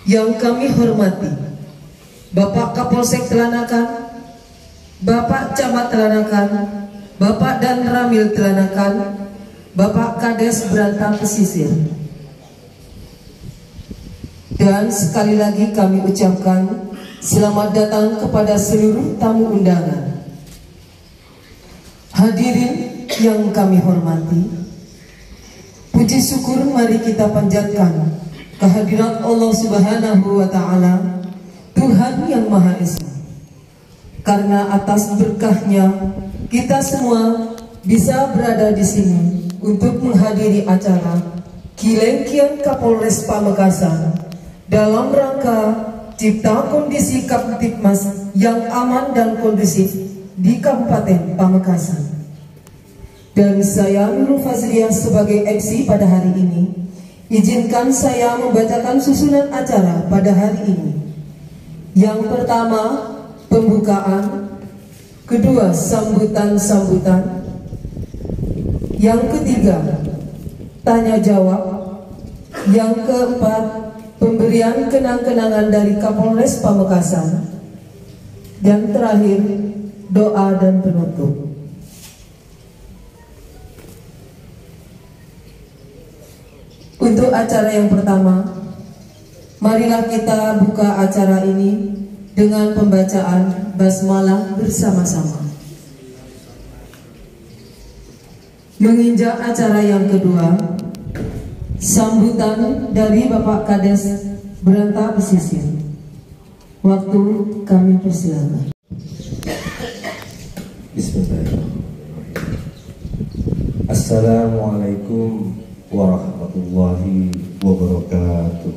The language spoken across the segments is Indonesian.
Yang kami hormati Bapak Kapolsek Telanakan, Bapak Camat Telanakan, Bapak Dan Ramil Telanakan, Bapak Kades Berantang Pesisir. Dan sekali lagi kami ucapkan selamat datang kepada seluruh tamu undangan. Hadirin yang kami hormati, puji syukur mari kita panjatkan kehadirat Allah Subhanahu wa Ta'ala, Tuhan yang Maha Esa. Karena atas berkahnya kita semua bisa berada di sini untuk menghadiri acara Kilengkian Kapolres Pamekasan dalam rangka cipta kondisi Kaptipmas yang aman dan kondusif di Kabupaten Pamekasan. Dan saya Nurul Fazliyah sebagai MC pada hari ini, izinkan saya membacakan susunan acara pada hari ini. Yang pertama, pembukaan. Kedua, sambutan-sambutan. Yang ketiga, tanya jawab. Yang keempat, pemberian kenang-kenangan dari Kapolres Pamekasan. Dan terakhir, doa dan penutup. Untuk acara yang pertama, marilah kita buka acara ini dengan pembacaan basmalah bersama-sama. Menginjak acara yang kedua, sambutan dari Bapak Kades Berantang Pesisir. Waktu kami persilakan. Bismillahirrahmanirrahim. Assalamualaikum warahmatullahi wabarakatuh.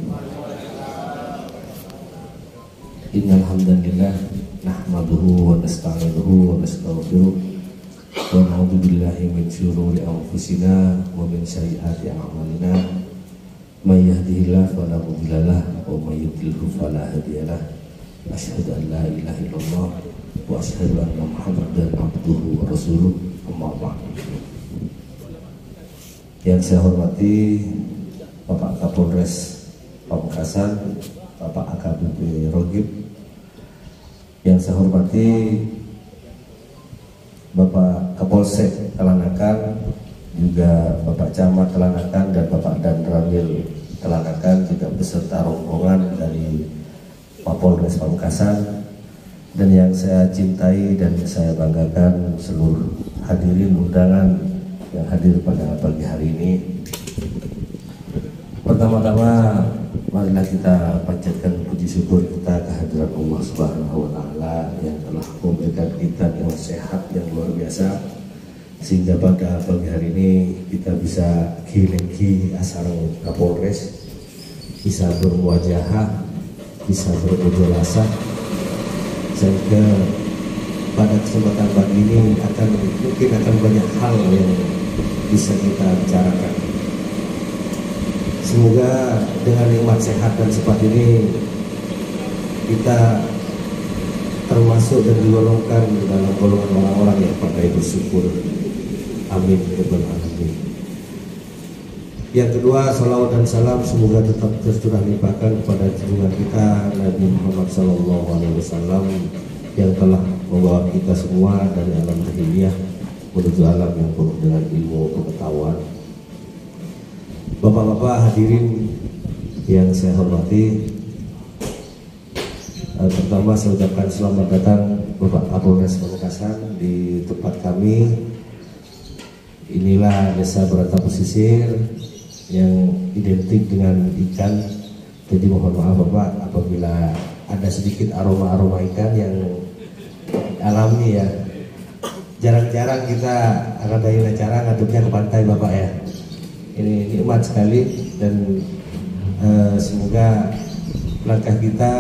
Innal hamdalillah nahmaduhu wa nasta'inuhu wa nastaghfiruh wa na'udzu billahi min syururi anfusina wa min sayyiati a'malina. May yahdihillahu fala mudhillalah wa may yudlilhu fala hadiyalah. Asyhadu an la ilaha illallah wa asyhadu anna Muhammadan abduhu wa rasuluh. Amma ba'du. Yang saya hormati Bapak Kapolres Pamekasan, Bapak AKBP Rogib. Yang saya hormati Bapak Kapolsek Telanakan, juga Bapak Camat Telanakan dan Bapak Dan Ramil Telanakan, juga beserta rombongan dari Kapolres Pamekasan. Dan yang saya cintai dan saya banggakan seluruh hadirin undangan yang hadir pada pagi hari ini. Pertama-tama marilah kita panjatkan puji syukur kita kehadirat Allah Subhanahu wa Ta'ala yang telah memberikan kita dengan sehat yang luar biasa, sehingga pada pagi hari ini kita bisa kilengki asarang Kapolres, bisa bermuajahah, bisa bermujalasah, sehingga pada kesempatan pagi ini mungkin akan banyak hal yang bisa kita bicarakan. Semoga dengan nikmat sehat dan sempat ini kita termasuk dan digolongkan dalam golongan orang-orang yang pandai bersyukur. Amin ya rabbal alamin. Yang kedua, salawat dan salam semoga tetap tercurah limpahkan kepada junjungan kita Nabi Muhammad SAW yang telah membawa kita semua dari alam jahiliyah menuju alam yang penuh dengan ilmu pengetahuan. Bapak-bapak hadirin yang saya hormati, pertama saya ucapkan selamat datang Bapak Kapolres Pamekasan di tempat kami. Inilah Desa Berantang Pesisir yang identik dengan ikan. Jadi mohon maaf Bapak apabila ada sedikit aroma-aroma ikan yang alami ya. Jarang-jarang kita ngadain acara ngadepnya ke pantai Bapak ya. Ini nikmat sekali dan semoga langkah kita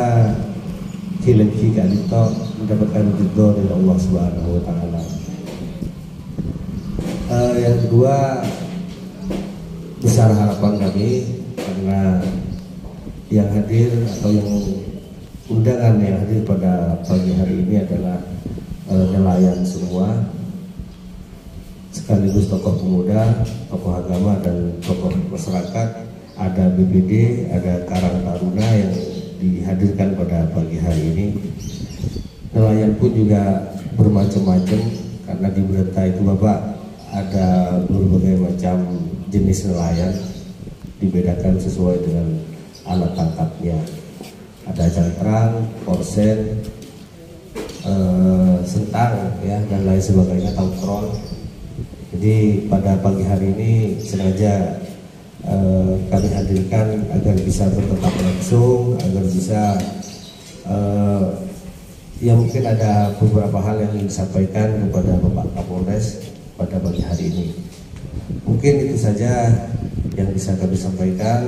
kilengki kali itu mendapatkan ridho dari Allah Subhanahu wa Ta'ala. Yang kedua, besar harapan kami karena yang hadir atau yang undangan yang hadir pada pagi hari ini adalah nelayan semua, sekaligus tokoh pemuda, tokoh agama dan tokoh masyarakat. Ada BPD, ada Karang Taruna yang dihadirkan pada pagi hari ini. Nelayan pun juga bermacam-macam, karena di Brenta itu Bapak ada berbagai macam jenis nelayan, dibedakan sesuai dengan alat tangkapnya. Ada cantrang, korsen, sentang ya, dan lain sebagainya, tongkron. Jadi pada pagi hari ini sengaja kami hadirkan agar bisa bertetap langsung, agar bisa ya mungkin ada beberapa hal yang ingin disampaikan kepada Bapak Kapolres pada pagi hari ini. Mungkin itu saja yang bisa kami sampaikan.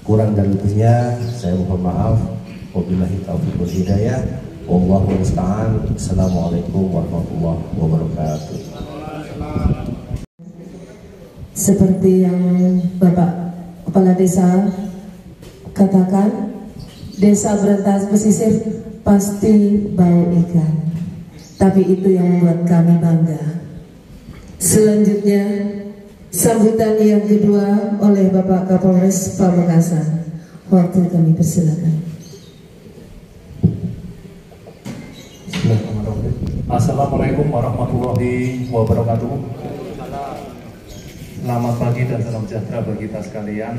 Kurang dan lebihnya saya mohon maaf. Wabillahi taufiq wal hidayah. Wallahu musta'an. Assalamualaikum warahmatullahi wabarakatuh. Seperti yang Bapak Kepala Desa katakan, Desa Brenta Pesisir pasti bau ikan, tapi itu yang membuat kami bangga. Selanjutnya, sambutan yang kedua oleh Bapak Kapolres Pamekasan. Waktu kami persilakan. Assalamualaikum warahmatullahi wabarakatuh. Selamat pagi dan salam sejahtera bagi kita sekalian.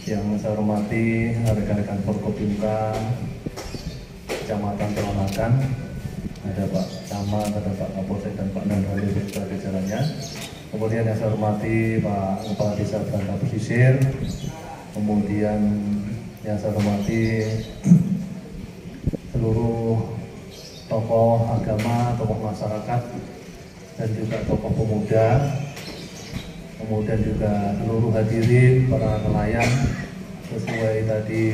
Yang saya hormati rekan-rekan Forkopimda Kecamatan Telawakan, ada Pak Camat, ada Pak Kapolsek dan Pak Danramil beserta jajarannya. Kemudian yang saya hormati Pak Kepala Desa Brenta Pesisir. Kemudian yang saya hormati seluruh tokoh agama, tokoh masyarakat, dan juga tokoh pemuda. Kemudian juga seluruh hadirin, para nelayan. Sesuai tadi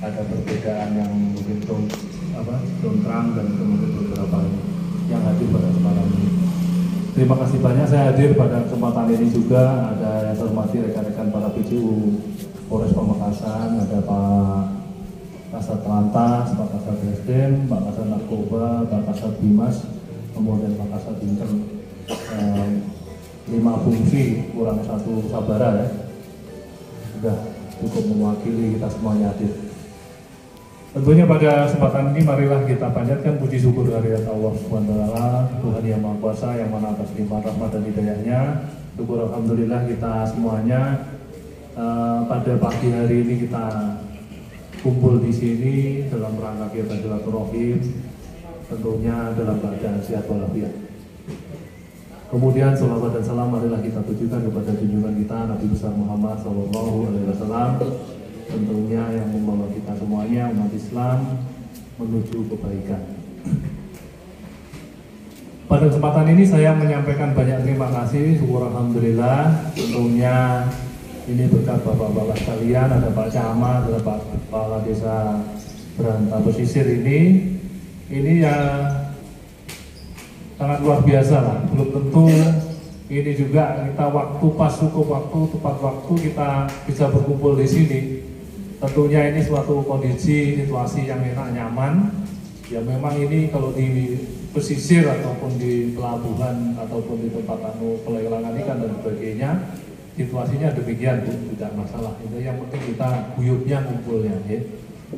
ada perbedaan yang mungkin terang dan kemudian beberapa yang hadir pada kesempatan ini. Terima kasih banyak saya hadir pada kesempatan ini juga. Ada yang saya hormati rekan-rekan para PJU Polres Pamekasan, ada Pak Kasat Lantas, Pak Kasat Resden, Pak Kasat Narkoba, Pak Kasat Bimas, kemudian Pak Kasat Inter. 5 fungsi kurang 1 sabara ya. Sudah cukup mewakili kita semuanya hadir. Tentunya pada kesempatan ini marilah kita panjatkan puji syukur kehadirat Allah SWT, Tuhan yang Maha Kuasa, yang mana atas limpah rahmat dan hidayahnya. Syukur alhamdulillah kita semuanya pada pagi hari ini kita kumpul di sini dalam rangka kegiatan silaturahim, tentunya dalam keadaan sehat walafiat. Kemudian salawat dan salam marilah kita tujukan kepada junjungan kita Nabi besar Muhammad SAW, tentunya yang membawa kita semuanya umat Islam menuju kebaikan. Pada kesempatan ini saya menyampaikan banyak terima kasih, syukur alhamdulillah. Tentunya ini berkat bapak-bapak sekalian, ada Pak Camat, ada Pak Kepala Desa Brenta Pesisir ini ya sangat luar biasa lah. Belum tentu ini juga kita waktu pas, cukup waktu, tepat waktu kita bisa berkumpul di sini. Tentunya ini suatu kondisi, situasi yang enak, nyaman. Ya memang ini kalau di pesisir ataupun di pelabuhan ataupun di tempat pelelangan ikan dan sebagainya, situasinya demikian Bu, tidak masalah. Itu yang penting kita guyupnya, ngumpulnya ya.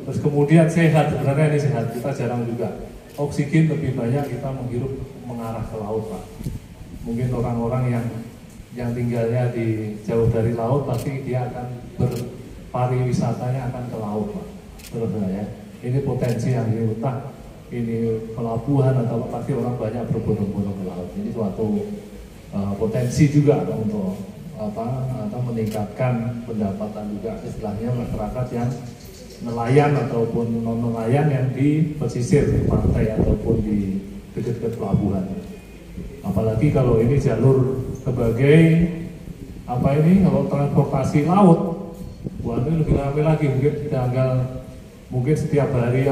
Terus kemudian sehat, sebenarnya ini sehat, kita jarang juga. Oksigen lebih banyak kita menghirup mengarah ke laut Pak. Mungkin orang-orang yang tinggalnya di jauh dari laut pasti dia akan berpariwisatanya akan ke laut Pak. Terus ya, ini potensi yang diutah, ini pelabuhan atau pasti orang banyak berbondong-bondong ke laut. Ini suatu potensi juga untuk atau meningkatkan pendapatan juga istilahnya masyarakat yang nelayan ataupun non nelayan yang di pesisir, di pantai ataupun di dekat-dekat pelabuhan. Apalagi kalau ini jalur sebagai kalau transportasi laut, wah ini lebih ramai lagi. Mungkin setiap hari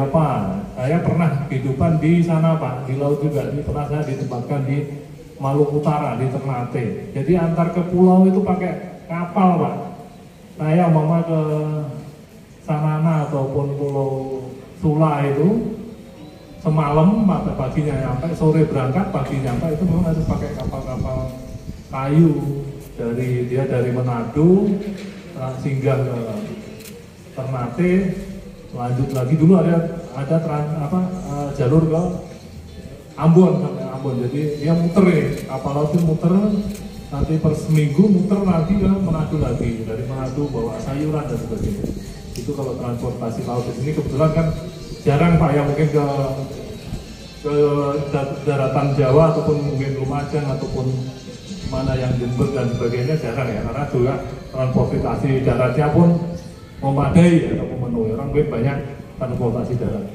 saya pernah kehidupan di sana Pak, di laut juga. Ini pernah saya ditempatkan di Maluku Utara, di Ternate. Jadi antar ke pulau itu pakai kapal Pak. Saya ke Sanana ataupun Pulau Sula itu semalam paginya nyampe, sore berangkat, pagi nyampe, itu memang harus pakai kapal-kapal kayu dari Manado singgah Ternate, lanjut lagi dulu ada jalur ke Ambon sampai Ambon. Jadi dia muter kapal laut itu muter, nanti per seminggu muter lagi ke Manado lagi, dari Manado bawa sayuran dan sebagainya. Itu kalau transportasi laut di sini kebetulan kan jarang Pak ya, mungkin ke daratan Jawa ataupun mungkin Lumajang ataupun mana yang Jember dan sebagainya jarang ya, karena juga transportasi daratnya pun memadai atau memenuhi, orang banyak transportasi darat.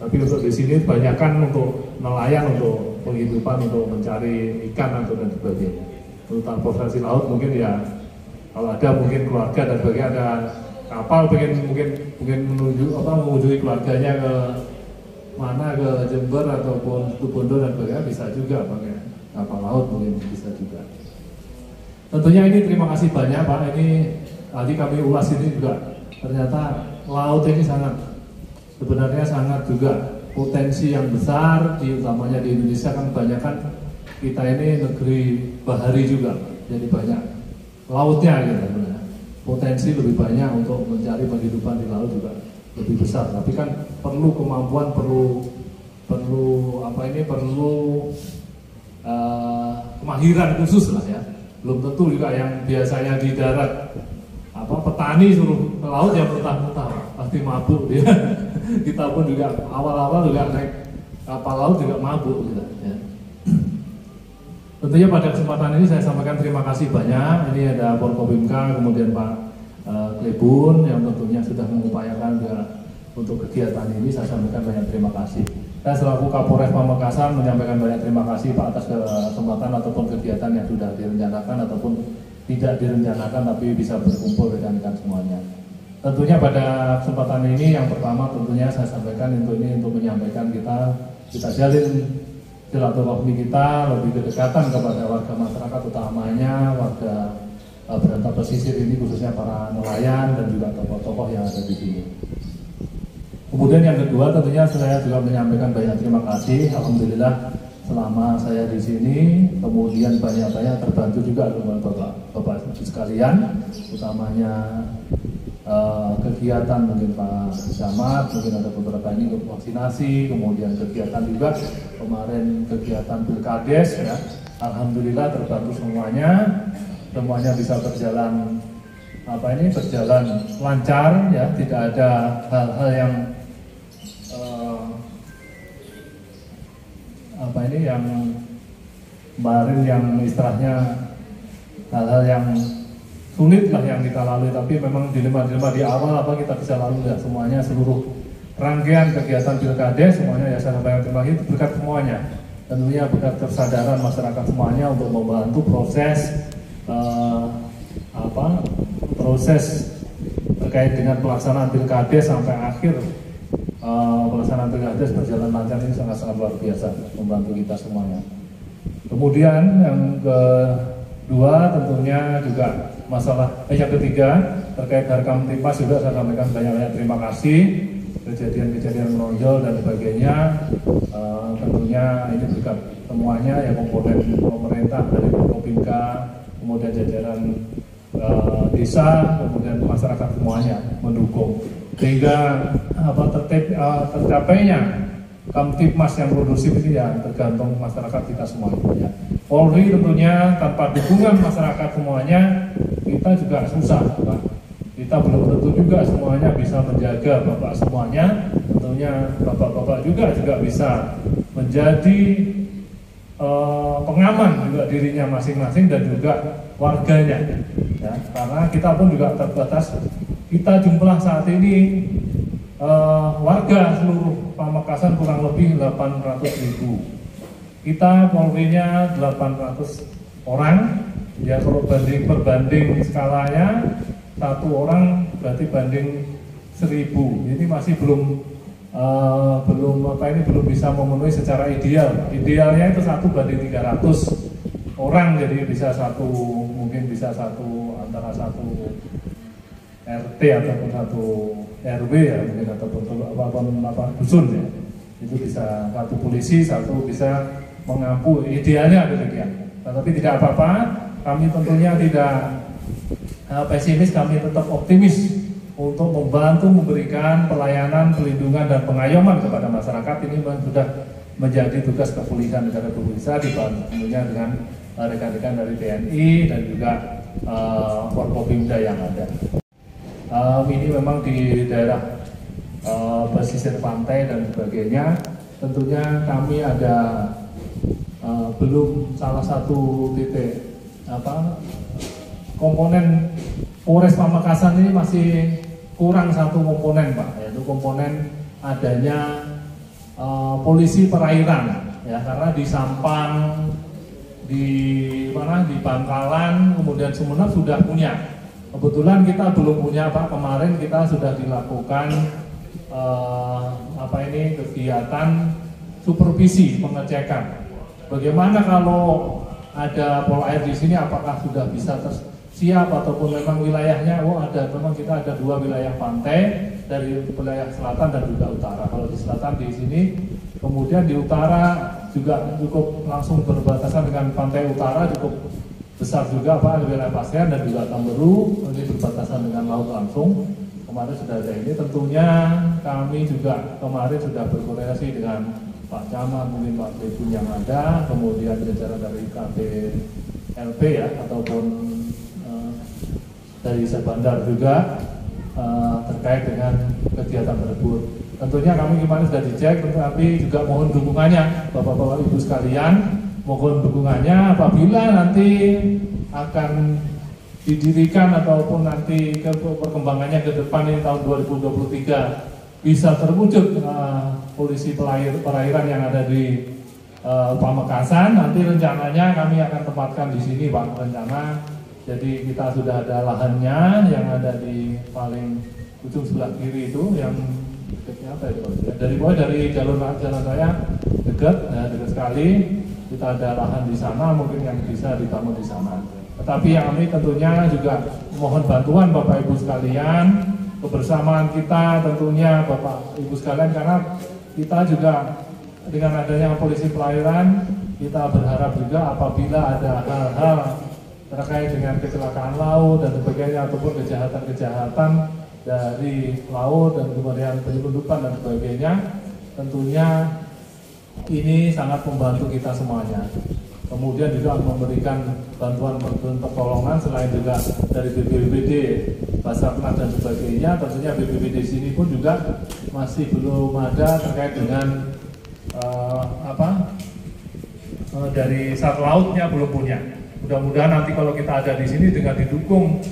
Tapi untuk di sini kebanyakan untuk nelayan, untuk penghidupan, untuk mencari ikan atau dan sebagainya. Untuk transportasi laut mungkin ya kalau ada mungkin keluarga dan sebagainya, ada kapal mungkin mengunjungi keluarganya ke mana, ke Jember ataupun Situbondo dan sebagainya, bisa juga pakai kapal laut, mungkin bisa juga. Tentunya ini terima kasih banyak Pak. Ini tadi kami ulas ini juga ternyata laut ini sebenarnya sangat juga potensi yang besar, utamanya di Indonesia kan kebanyakan kita ini negeri bahari juga, jadi banyak lautnya gitu. Potensi lebih banyak untuk mencari penghidupan di laut juga lebih besar, tapi kan perlu kemampuan, perlu kemahiran khusus lah ya. Belum tentu juga yang biasanya di darat petani suruh ke laut ya mentah-mentah pasti mabuk dia. Kita pun juga awal-awal juga naik kapal laut juga mabuk gitu ya. Tentunya pada kesempatan ini saya sampaikan terima kasih banyak. Ini ada Forkopimka, kemudian Pak Klebun yang tentunya sudah mengupayakan juga untuk kegiatan ini. Saya sampaikan banyak terima kasih. Saya selaku Kapolres Pamekasan menyampaikan banyak terima kasih Pak atas kesempatan ataupun kegiatan yang sudah direncanakan ataupun tidak direncanakan tapi bisa berkumpul rekan-rekan semuanya. Tentunya pada kesempatan ini yang pertama tentunya saya sampaikan untuk menyampaikan kita jalin silaturahmi kita, lebih kedekatan kepada warga masyarakat, utamanya warga Berantas Pesisir ini, khususnya para nelayan dan juga tokoh-tokoh yang ada di sini. Kemudian yang kedua tentunya saya juga menyampaikan banyak terima kasih. Alhamdulillah selama saya di sini kemudian banyak-banyak terbantu juga oleh Bapak Ibu sekalian, utamanya kegiatan mungkin Pak Camat, mungkin ada beberapa ini vaksinasi, kemudian kegiatan juga kemarin kegiatan Pilkades ya. Alhamdulillah terbantu semuanya bisa berjalan berjalan lancar ya, tidak ada hal-hal yang yang kemarin yang istilahnya hal-hal yang sulit lah yang kita lalui, tapi memang dilema-dilema di awal kita bisa lalui ya semuanya, seluruh rangkaian kegiatan Pilkades semuanya ya saya sampaikan terima kasih berkat semuanya, tentunya berkat kesadaran masyarakat semuanya untuk membantu proses terkait dengan pelaksanaan Pilkades sampai akhir pelaksanaan Pilkades berjalan lancar ini sangat-sangat luar biasa membantu kita semuanya. Kemudian yang kedua tentunya juga yang ketiga terkait Harkam Tipmas juga saya sampaikan banyak-banyak terima kasih. Kejadian-kejadian menonjol dan sebagainya tentunya ini berkat semuanya ya, komponen pemerintah dari Forkopimka, kemudian jajaran desa, kemudian masyarakat semuanya mendukung sehingga tercapainya Kamtipmas yang kondusif ini ya tergantung masyarakat kita semuanya. Polri tentunya tanpa dukungan masyarakat semuanya kita juga susah Pak. Kita belum tentu juga semuanya bisa menjaga Bapak semuanya, tentunya Bapak-bapak juga bisa menjadi pengaman juga dirinya masing-masing dan juga warganya ya, karena kita pun juga terbatas. Kita jumlah saat ini warga seluruh Pamekasan kurang lebih 800.000. Kita Polri-nya 800 orang ya, kalau berbanding skalanya satu orang berarti banding 1000. Ini masih belum bisa memenuhi secara ideal. Idealnya itu 1 banding 300 orang, jadi mungkin bisa antara satu RT ataupun satu RW ya, mungkin ataupun dusun ya. Itu bisa satu polisi, satu bisa mengampu, idealnya demikian. Tetapi tidak apa-apa, kami tentunya tidak pesimis, kami tetap optimis untuk membantu memberikan pelayanan, pelindungan dan pengayoman kepada masyarakat. Ini sudah menjadi tugas kepolisian negara Republik Indonesia, dibantu tentunya dengan rekan-rekan dari TNI dan juga Forkopimda yang ada. Ini memang di daerah pesisir pantai dan sebagainya. Tentunya kami ada belum salah satu titik komponen Polres Pamekasan ini masih kurang satu komponen, Pak, yaitu komponen adanya polisi perairan, ya, karena di Sampang, di Bangkalan, kemudian Sumeneb sudah punya. Kebetulan kita belum punya, Pak. Kemarin kita sudah dilakukan kegiatan supervisi pengecekan. Bagaimana kalau ada pol air di sini, apakah sudah bisa siap ataupun memang wilayahnya, memang kita ada 2 wilayah pantai, dari wilayah selatan dan juga utara. Kalau di selatan di sini, kemudian di utara juga cukup langsung berbatasan dengan pantai utara, cukup besar juga, Pak, wilayah Pasean dan juga Tamberu, ini berbatasan dengan laut langsung. Kemarin sudah ada ini. Tentunya kami juga kemarin sudah berkoordinasi dengan Pak Camat, mungkin Pak Tribun yang ada, kemudian jajaran dari KPLP ya, ataupun dari Sebandar juga terkait dengan kegiatan tersebut. Tentunya kami kemarin sudah dicek, tetapi juga mohon dukungannya Bapak-Bapak Ibu sekalian, mohon dukungannya apabila nanti akan didirikan ataupun nanti perkembangannya ke depan ini tahun 2023 bisa terwujud polisi perairan yang ada di Pamekasan. Nanti rencananya kami akan tempatkan di sini, Pak, rencana. Jadi kita sudah ada lahannya yang ada di paling ujung sebelah kiri itu, yang dekatnya apa itu? Dari jalan raya dekat sekali. Kita ada lahan di sana, mungkin yang bisa dibangun di sana. Tetapi yang kami tentunya juga mohon bantuan Bapak Ibu sekalian, kebersamaan kita tentunya Bapak Ibu sekalian, karena kita juga dengan adanya polisi perairan, kita berharap juga apabila ada hal-hal terkait dengan kecelakaan laut dan sebagainya, ataupun kejahatan-kejahatan dari laut dan kemudian penyelundupan dan sebagainya, tentunya ini sangat membantu kita semuanya. Kemudian juga memberikan bantuan pertolongan selain juga dari BPBD, Basarnas dan sebagainya. Tentunya BPBD sini pun juga masih belum ada terkait dengan dari sat lautnya belum punya. Mudah-mudahan nanti kalau kita ada di sini dengan didukung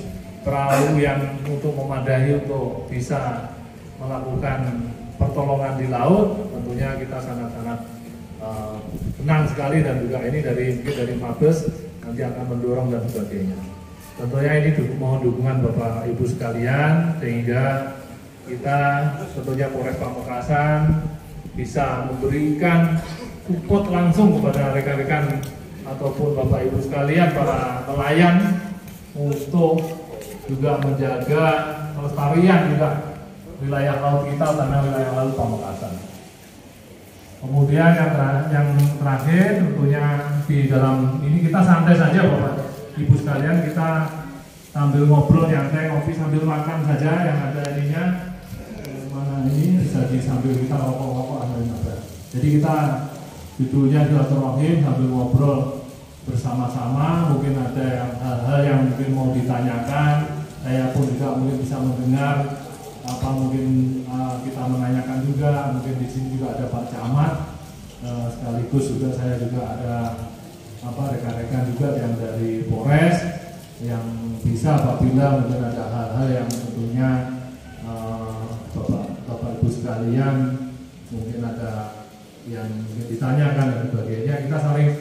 perahu yang untuk memadai untuk bisa melakukan pertolongan di laut, tentunya kita sangat-sangat senang sekali, dan juga ini dari Mabes nanti akan mendorong dan sebagainya. Tentunya ini mohon dukungan Bapak Ibu sekalian, sehingga kita tentunya Polres Pamekasan bisa memberikan support langsung kepada rekan-rekan ataupun Bapak Ibu sekalian, para nelayan, untuk juga menjaga kelestarian juga wilayah laut kita, tanah wilayah laut Pamekasan. Kemudian yang terakhir tentunya di dalam ini kita santai saja Bapak Ibu sekalian, kita sambil ngobrol nyantai, ngopi sambil makan saja, yang ada ininya mana ini bisa sambil kita rokok-rokok ada. Jadi kita judulnya silaturahim sambil ngobrol bersama-sama, mungkin ada hal-hal yang mungkin mau ditanyakan, saya pun juga mungkin bisa mendengar apa, mungkin kita menanyakan juga, mungkin di sini juga ada Pak Camat, sekaligus juga saya juga ada rekan-rekan juga yang dari Polres yang bisa apabila mungkin ada hal-hal yang tentunya Bapak Ibu sekalian mungkin ada yang ditanyakan dan sebagainya, kita saling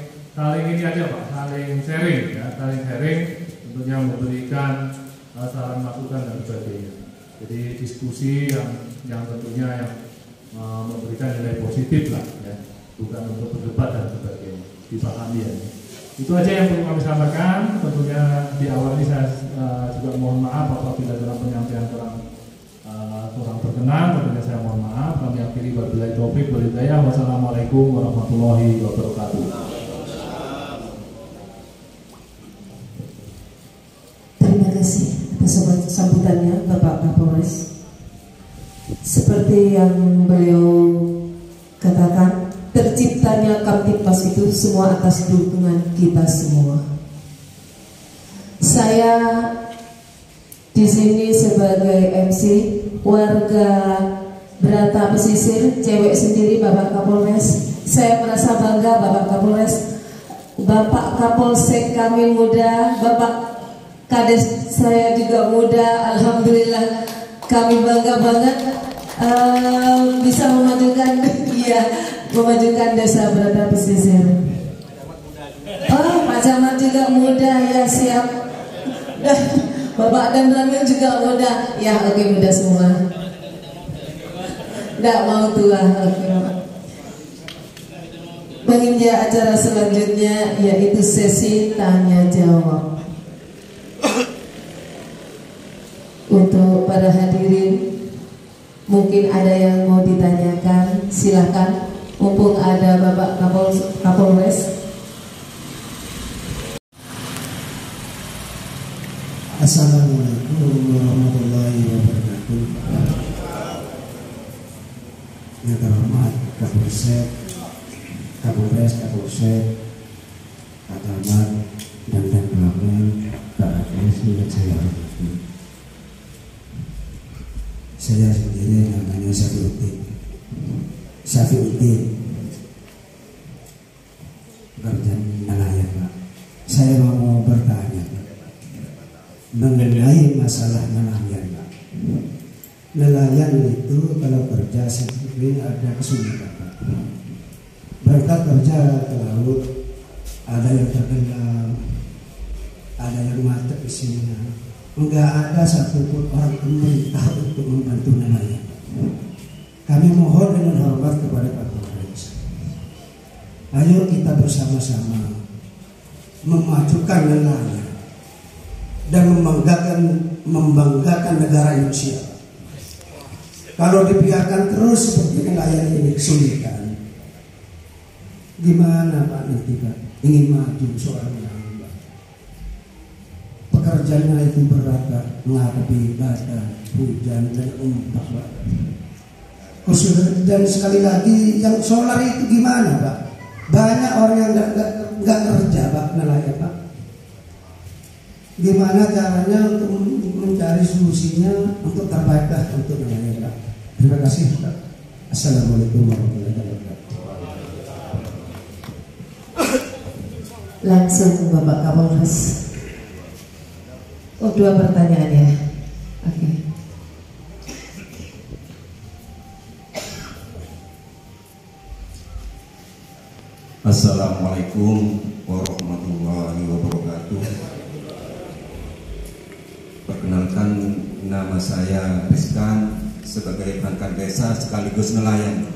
ini aja Pak, saling sharing ya, saling sharing tentunya memberikan saran masukan dan sebagainya. Jadi diskusi yang tentunya yang memberikan nilai positif lah ya, bukan untuk berdebat dan sebagainya, dipahami ya. Itu aja yang perlu kami sampaikan. Tentunya di awal ini saya juga mohon maaf apabila dalam penyampaian kurang berkenan, tentunya saya mohon maaf. Kami akhiri wabillahi taufiq wal hidayah. Wassalamualaikum warahmatullahi wabarakatuh. Terima kasih atas sambutannya Bapak-Bapak Kapolres. Seperti yang beliau katakan, terciptanya Kamtibmas itu semua atas dukungan kita semua. Saya di sini sebagai MC warga Berata Pesisir, cewek sendiri, Bapak Kapolres. Saya merasa bangga Bapak Kapolres, Bapak Kapolsek kami muda, Bapak Kades saya juga muda. Alhamdulillah kami bangga banget bisa memajukan memajukan desa Berata Pesisir. Oh, Pak Camat juga muda, ya siap. Bapak dan Ramil juga muda, ya oke, muda semua. Nggak mau tua, oke. Menginjak acara selanjutnya yaitu sesi tanya jawab. Untuk para hadirin, mungkin ada yang mau ditanyakan, silakan. Mumpung ada Bapak Kapolres. Assalamualaikum warahmatullahi wabarakatuh. Yang terhormat Kapolsek, Kapolres, Kapolsek, Pak Camat, dan Pelamen, Pak Agnes, yang saya hormati. Saya sendiri namanya Syafiuddin, kerja nelayan, Pak. Saya mau bertanya, Pak, mengenai masalah nelayan, Pak. Nelayan itu kalau kerja sendiri ada kesulitan, Pak. Berangkat kerja ke laut, ada yang terkenal, ada yang macet isinya. Enggak ada satupun orang pemerintah untuk membantu nelayan. Kami mohon dengan hormat kepada Pak Kapolres, ayo kita bersama-sama memajukan nelayan dan membanggakan negara Indonesia. Kalau dibiarkan terus seperti nelayan ini kesulitan, gimana Pak nanti Pak ingin maju seorang nelayan? Pekerjaannya itu berat, Pak, menghadapi badai, hujan dan ombak, Pak. Dan sekali lagi yang solar itu gimana, Pak? Banyak orang yang nggak kerja, Pak, nelayan, Pak. Gimana caranya untuk mencari solusinya untuk terbaik untuk nelayan, Pak? Terima kasih, Pak. Assalamualaikum warahmatullahi wabarakatuh. Langsung Bapak Kapolres. Oh, 2 pertanyaan ya. Oke. Assalamualaikum warahmatullahi wabarakatuh. Perkenalkan, nama saya Rizkan sebagai perangkat desa sekaligus nelayan.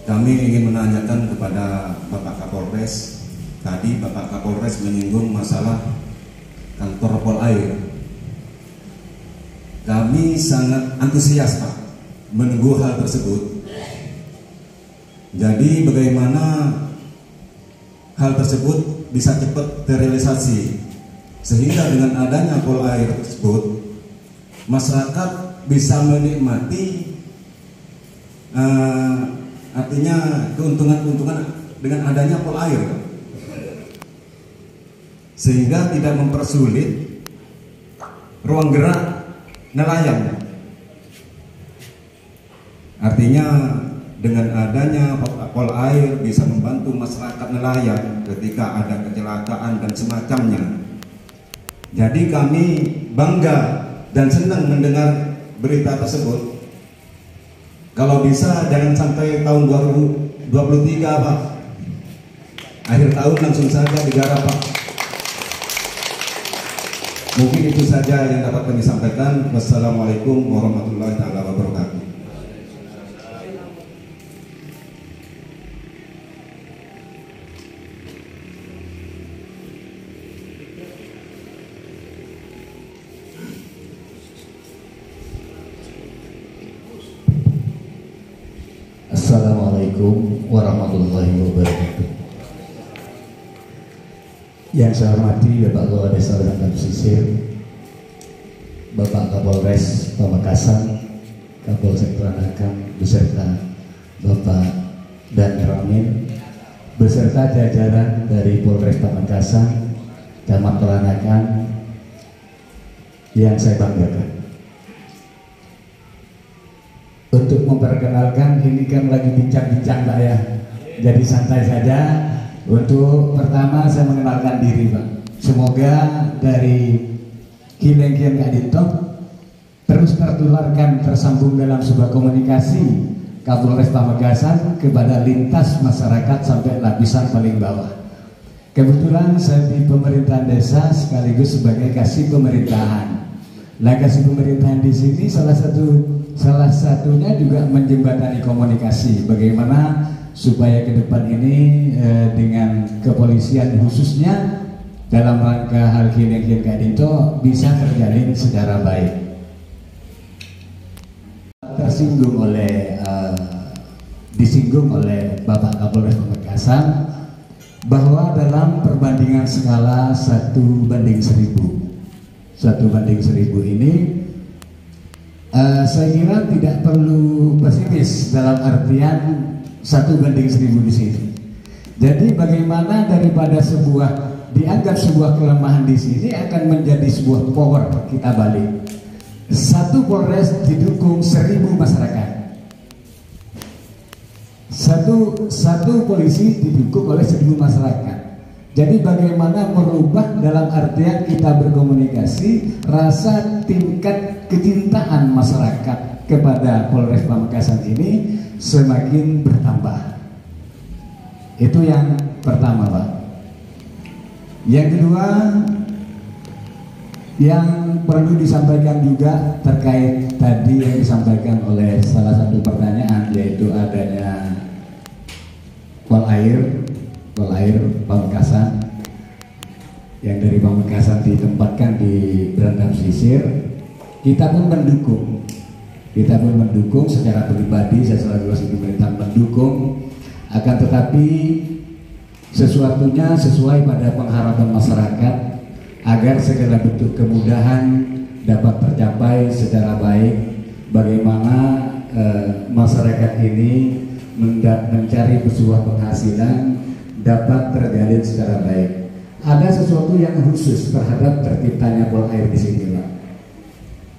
Kami ingin menanyakan kepada Bapak Kapolres. Tadi Bapak Kapolres menyinggung masalah kantor Polair. Kami sangat antusias, Pak, menunggu hal tersebut. Jadi bagaimana hal tersebut bisa cepat terrealisasi, sehingga dengan adanya Polair tersebut masyarakat bisa menikmati artinya keuntungan-keuntungan dengan adanya Polair, sehingga tidak mempersulit ruang gerak nelayan. Artinya dengan adanya Polair bisa membantu masyarakat nelayan ketika ada kecelakaan dan semacamnya. Jadi kami bangga dan senang mendengar berita tersebut. Kalau bisa jangan sampai tahun 2023, Pak. Akhir tahun langsung saja digarap, Pak. Mungkin itu saja yang dapat kami sampaikan. Wassalamualaikum warahmatullahi wabarakatuh. Assalamualaikum warahmatullahi wabarakatuh. Yang saya hormati Bapak Ketua Desa Berata Pesisir, Bapak Kapolres Pamekasan, Kapolsek Peranakan beserta Bapak dan Ramin beserta jajaran dari Polres Pamekasan, Camat Peranakan yang saya banggakan. Untuk memperkenalkan, ini kan lagi bincang-bincang Pak ya, jadi santai saja. Untuk pertama saya mengenalkan diri Pak. Semoga dari Kileng-Kileng Kadinto terus tertularkan, tersambung dalam sebuah komunikasi Kapolres Pamekasan kepada lintas masyarakat sampai lapisan paling bawah. Kebetulan saya di pemerintahan desa sekaligus sebagai kasih pemerintahan. Nah, kasih pemerintahan di sini salah satunya juga menjembatani komunikasi. Bagaimana supaya ke depan ini dengan kepolisian khususnya dalam rangka hal Kileng-Kileng Kadinto bisa terjalin secara baik. Disinggung oleh Bapak Kapolres Pamekasan bahwa dalam perbandingan skala 1:1000 ini saya kira tidak perlu pesimis dalam artian 1:1000 di sini. Jadi bagaimana daripada dianggap sebuah kelemahan di sini akan menjadi sebuah power, kita balik. Satu Polres didukung 1000 masyarakat. Satu polisi didukung oleh 1000 masyarakat. Jadi bagaimana merubah dalam artian kita berkomunikasi, rasa tingkat kecintaan masyarakat kepada Polres Pamekasan ini semakin bertambah. Itu yang pertama Pak. Yang kedua, yang perlu disampaikan juga terkait tadi yang disampaikan oleh salah satu pertanyaan, yaitu adanya pol air Pamekasan yang dari Pamekasan ditempatkan di berendam pesisir. Kita pun mendukung secara pribadi, saya selalu pemerintah mendukung, akan tetapi sesuatunya sesuai pada pengharapan masyarakat agar segala bentuk kemudahan dapat tercapai secara baik. Bagaimana masyarakat ini mencari sebuah penghasilan dapat terjalin secara baik. Ada sesuatu yang khusus terhadap terciptanya pol air di sini Pak.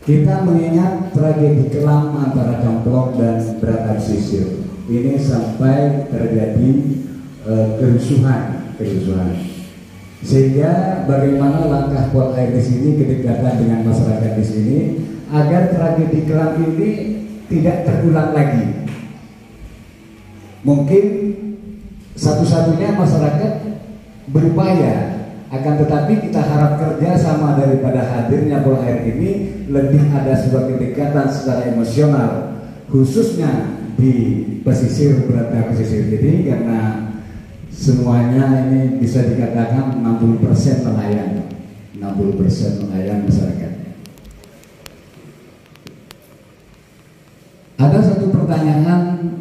Kita mengingat tragedi kelam antara Camplong dan berendam pesisir. Ini sampai terjadi kerusuhan. Sehingga bagaimana langkah pol air di sini, kedekatan dengan masyarakat di sini, agar tragedi kelam ini tidak terulang lagi. Mungkin satu-satunya masyarakat berupaya, akan tetapi kita harap kerja sama daripada hadirnya pol air ini lebih ada sebuah kedekatan secara emosional, khususnya di pesisir berendam pesisir ini, karena semuanya ini bisa dikatakan 60% nelayan masyarakat. Ada satu pertanyaan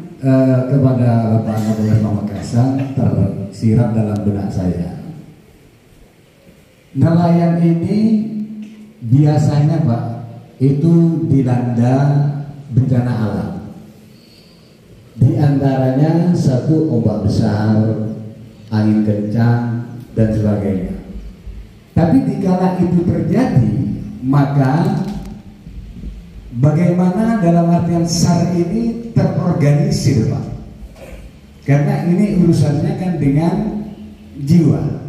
kepada Bapak Kapolres Pamekasan tersirat dalam benak saya. Nelayan ini biasanya Pak itu dilanda bencana alam. Di antaranya satu ombak besar, angin kencang dan sebagainya. Tapi dikala itu terjadi, maka bagaimana dalam artian SAR ini terorganisir Pak? Karena ini urusannya kan dengan jiwa.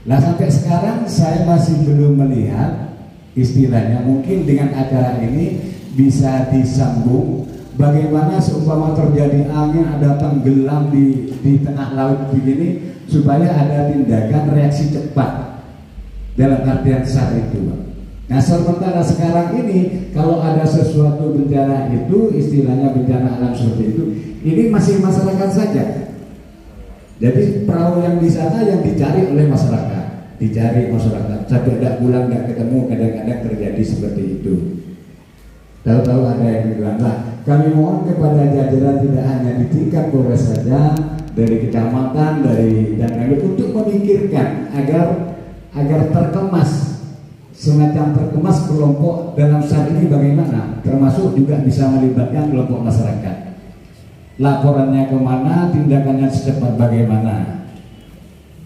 Nah sampai sekarang saya masih belum melihat istilahnya, mungkin dengan acara ini bisa disambung. Bagaimana seumpama terjadi angin, ada tenggelam di tengah laut begini, supaya ada tindakan reaksi cepat dalam artian SAR itu Pak. Nah sementara sekarang ini kalau ada sesuatu bencana itu, istilahnya bencana alam seperti itu, ini masih masyarakat saja. Jadi perahu yang di sana yang dicari oleh masyarakat, sampai tidak pulang, tidak ketemu, kadang-kadang terjadi seperti itu. Tahu-tahu ada yang bilang, nah, kami mohon kepada jajaran tidak hanya di tingkat Polres saja, dari kecamatan, dan kami untuk memikirkan agar terkemas semacam perkemas kelompok dalam SAR ini bagaimana, termasuk juga bisa melibatkan kelompok masyarakat. Laporannya kemana, tindakannya secepat bagaimana.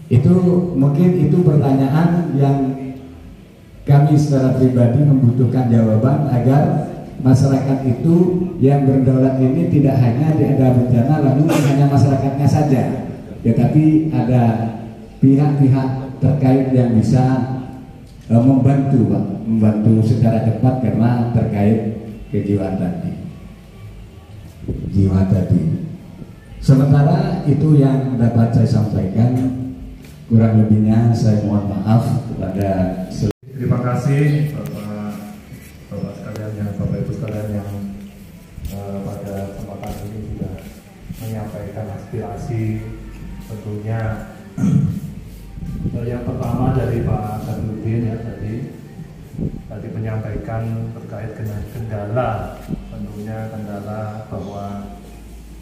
Itu mungkin itu pertanyaan yang kami secara pribadi membutuhkan jawaban agar masyarakat itu yang berdaulat ini tidak hanya ada bencana lalu hanya masyarakatnya saja, tetapi ada pihak-pihak terkait yang bisa membantu Pak, membantu secara cepat karena terkait kejiwaan tadi. Jiwa tadi. Sementara itu yang dapat saya sampaikan, kurang lebihnya saya mohon maaf kepada terima kasih Bapak sekalian yang Bapak Ibu sekalian yang pada kesempatan ini sudah menyampaikan aspirasi. Tentunya yang pertama dari Pak Sabudin ya tadi menyampaikan terkait dengan kendala, tentunya kendala bahwa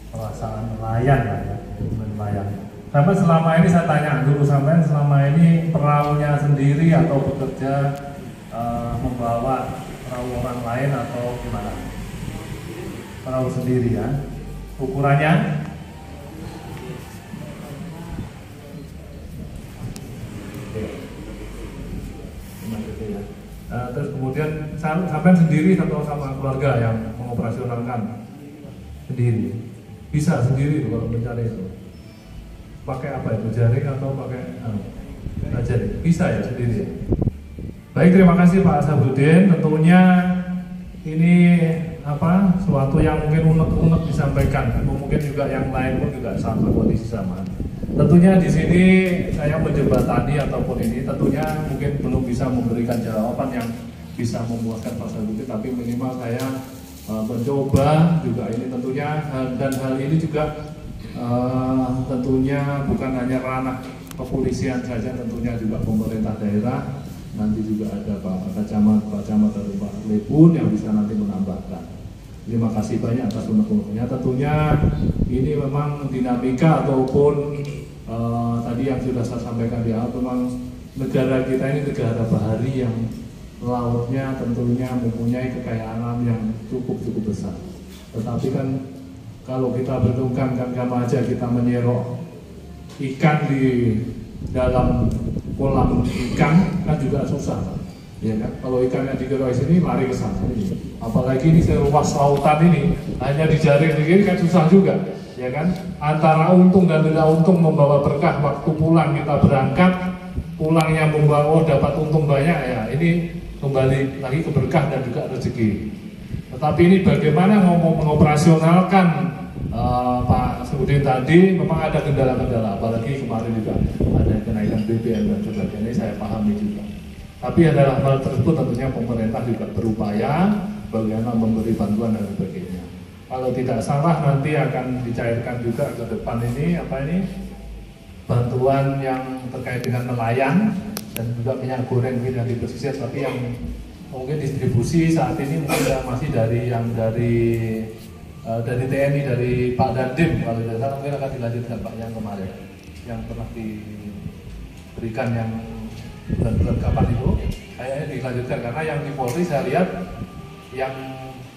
perasaan nelayan ya, nelayan. Sampai selama ini saya tanya dulu, sampai selama ini perahunya sendiri atau bekerja membawa perahu orang lain atau gimana? Perahu sendiri ya. Ukurannya? Terus kemudian sampai sendiri atau sama keluarga yang mengoperasionalkan sendiri? Bisa sendiri kalau mencari itu. Pakai apa itu, jaring atau pakai jaring? Bisa ya sendiri. Baik, terima kasih Pak Sabudin. Tentunya ini suatu yang mungkin unek-unek disampaikan. Mungkin juga yang lain pun juga sama, kondisi sama. Tentunya di sini saya menjembatani ataupun ini tentunya mungkin belum bisa memberikan jawaban yang bisa memuaskan Pak Sabudin, tapi minimal saya mencoba juga ini tentunya dan hal ini juga tentunya bukan hanya ranah kepolisian saja, tentunya juga pemerintah daerah, nanti juga ada Pak Camat dari Pak Lepun yang bisa nanti menambahkan. Terima kasih banyak atas unek-uneknya. Tentunya ini memang dinamika ataupun tadi yang sudah saya sampaikan di awal, memang negara kita ini negara bahari yang lautnya tentunya mempunyai kekayaan alam yang cukup besar. Tetapi kan kalau kita bertungkan kan sama aja kita menyerok ikan di dalam kolam ikan kan juga susah, ya kan? Kalau ikannya dikeroy sini lari ke sana, apalagi ini seluas lautan ini hanya dijaring begini kan susah juga, ya kan? Antara untung dan tidak untung membawa berkah waktu pulang kita berangkat, pulangnya membawa dapat untung banyak ya, ini kembali lagi ke berkah dan juga rezeki. Tetapi ini bagaimana mengoperasionalkan Pak Sabudin tadi, memang ada kendala-kendala, apalagi kemarin juga ada kenaikan BBM dan sebagainya, saya pahami juga. Tapi adalah hal tersebut tentunya pemerintah juga berupaya bagaimana memberi bantuan dan sebagainya. Kalau tidak salah nanti akan dicairkan juga ke depan ini bantuan yang terkait dengan nelayan dan juga minyak goreng mungkin yang di pesisir, tapi yang mungkin distribusi saat ini mungkin masih dari TNI, dari Pak Dandim, kalau tidak salah mungkin akan dilanjutkan Pak yang kemarin yang pernah diberikan yang bulan-bulan kapan itu kayaknya dilanjutkan, karena yang di Polri saya lihat yang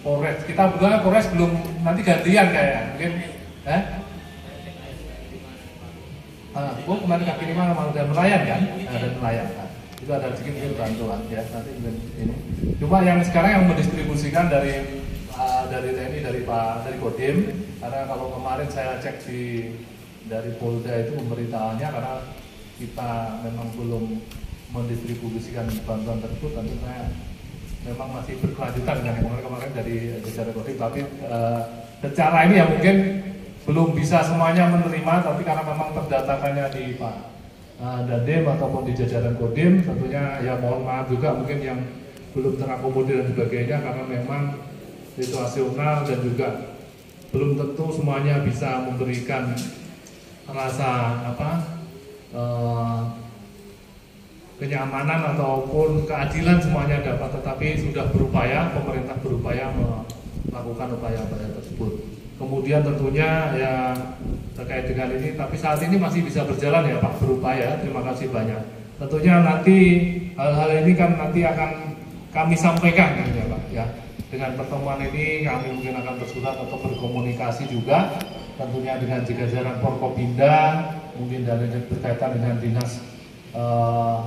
Polres kita bukan Polres belum, nanti gantian kayak mungkin kemarin kaki lima malu dan nelayan kan, ada nelayan itu ada sedikit bantuan ya nanti ini. Cuma yang sekarang yang mendistribusikan dari TNI, dari Kodim, karena kalau kemarin saya cek dari Polda itu pemberitahannya karena kita memang belum mendistribusikan bantuan tersebut, tentunya memang masih berkelanjutan dengan yang kemarin dari jajaran Kodim, tapi secara ini ya mungkin belum bisa semuanya menerima, tapi karena memang terdatakannya di Pak Dandim ataupun di jajaran Kodim, tentunya ya mohon maaf juga mungkin yang belum terakomodir dan sebagainya, karena memang situasional dan juga belum tentu semuanya bisa memberikan rasa kenyamanan ataupun keadilan semuanya dapat, tetapi sudah berupaya, pemerintah berupaya melakukan upaya-upaya tersebut. Kemudian tentunya ya terkait dengan ini, tapi saat ini masih bisa berjalan ya Pak, berupaya. Terima kasih banyak tentunya nanti hal-hal ini kan nanti akan kami sampaikan ya Pak ya. Dengan pertemuan ini kami mungkin akan bersurat atau berkomunikasi juga tentunya dengan jajaran Forkopimda, mungkin dari berkaitan dengan dinas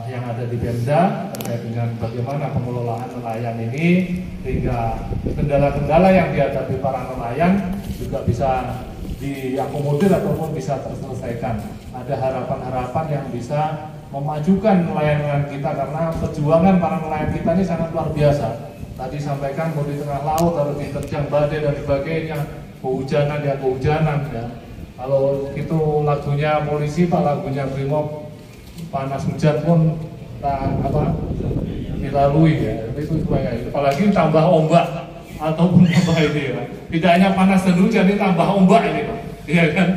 yang ada di Pemda terkait dengan bagaimana pengelolaan nelayan ini sehingga kendala-kendala yang dihadapi para nelayan juga bisa diakomodir ataupun bisa terselesaikan. Ada harapan-harapan yang bisa memajukan nelayan-nelayan kita karena perjuangan para nelayan kita ini sangat luar biasa. Tadi sampaikan mau di tengah laut harus diterjang badai dan sebagainya, kehujanan ya kehujanan ya. Kalau itu lagunya polisi Pak, lagunya Brimob, panas hujan pun dilalui ya. Itu apalagi tambah ombak ataupun tambah ini ya. Tidak hanya panas dan hujan, ini tambah ombak ini Pak. Iya kan?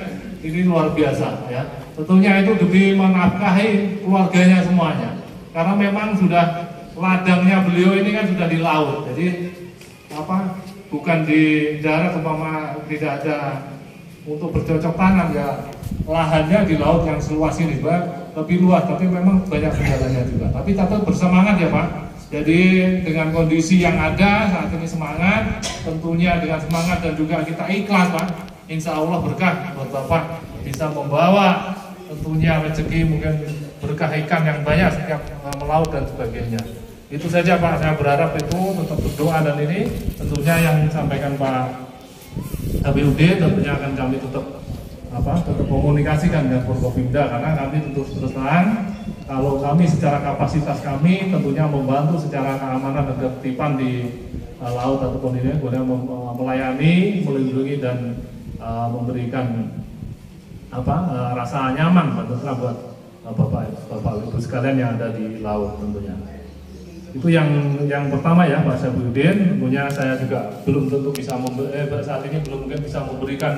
Ini luar biasa ya. Tentunya itu demi menafkahi keluarganya semuanya. Karena memang sudah ladangnya beliau ini kan sudah di laut, jadi bukan di darat umpama tidak ada untuk bercocok tanam ya, lahannya di laut yang seluas ini lebih luas, tapi memang banyak kendalanya juga. Tapi tetap bersemangat ya Pak. Jadi dengan kondisi yang ada saat ini semangat, tentunya dengan semangat dan juga kita ikhlas Pak. Insya Allah berkah buat Bapak bisa membawa tentunya rezeki mungkin berkah ikan yang banyak setiap melaut dan sebagainya. Itu saja Pak, saya berharap itu tetap berdoa dan ini tentunya yang disampaikan Pak HPUD tentunya akan kami tetap komunikasikan dengan Forkopimda karena kami tentu terus terang kalau kami secara kapasitas kami tentunya membantu secara keamanan dan ketertiban di laut ataupun ini kemudian melayani, melindungi dan memberikan rasa nyaman buat Bapak Ibu sekalian yang ada di laut tentunya. Itu yang pertama ya Pak Syafruddin. Tentunya saya juga belum tentu bisa saat ini belum mungkin bisa memberikan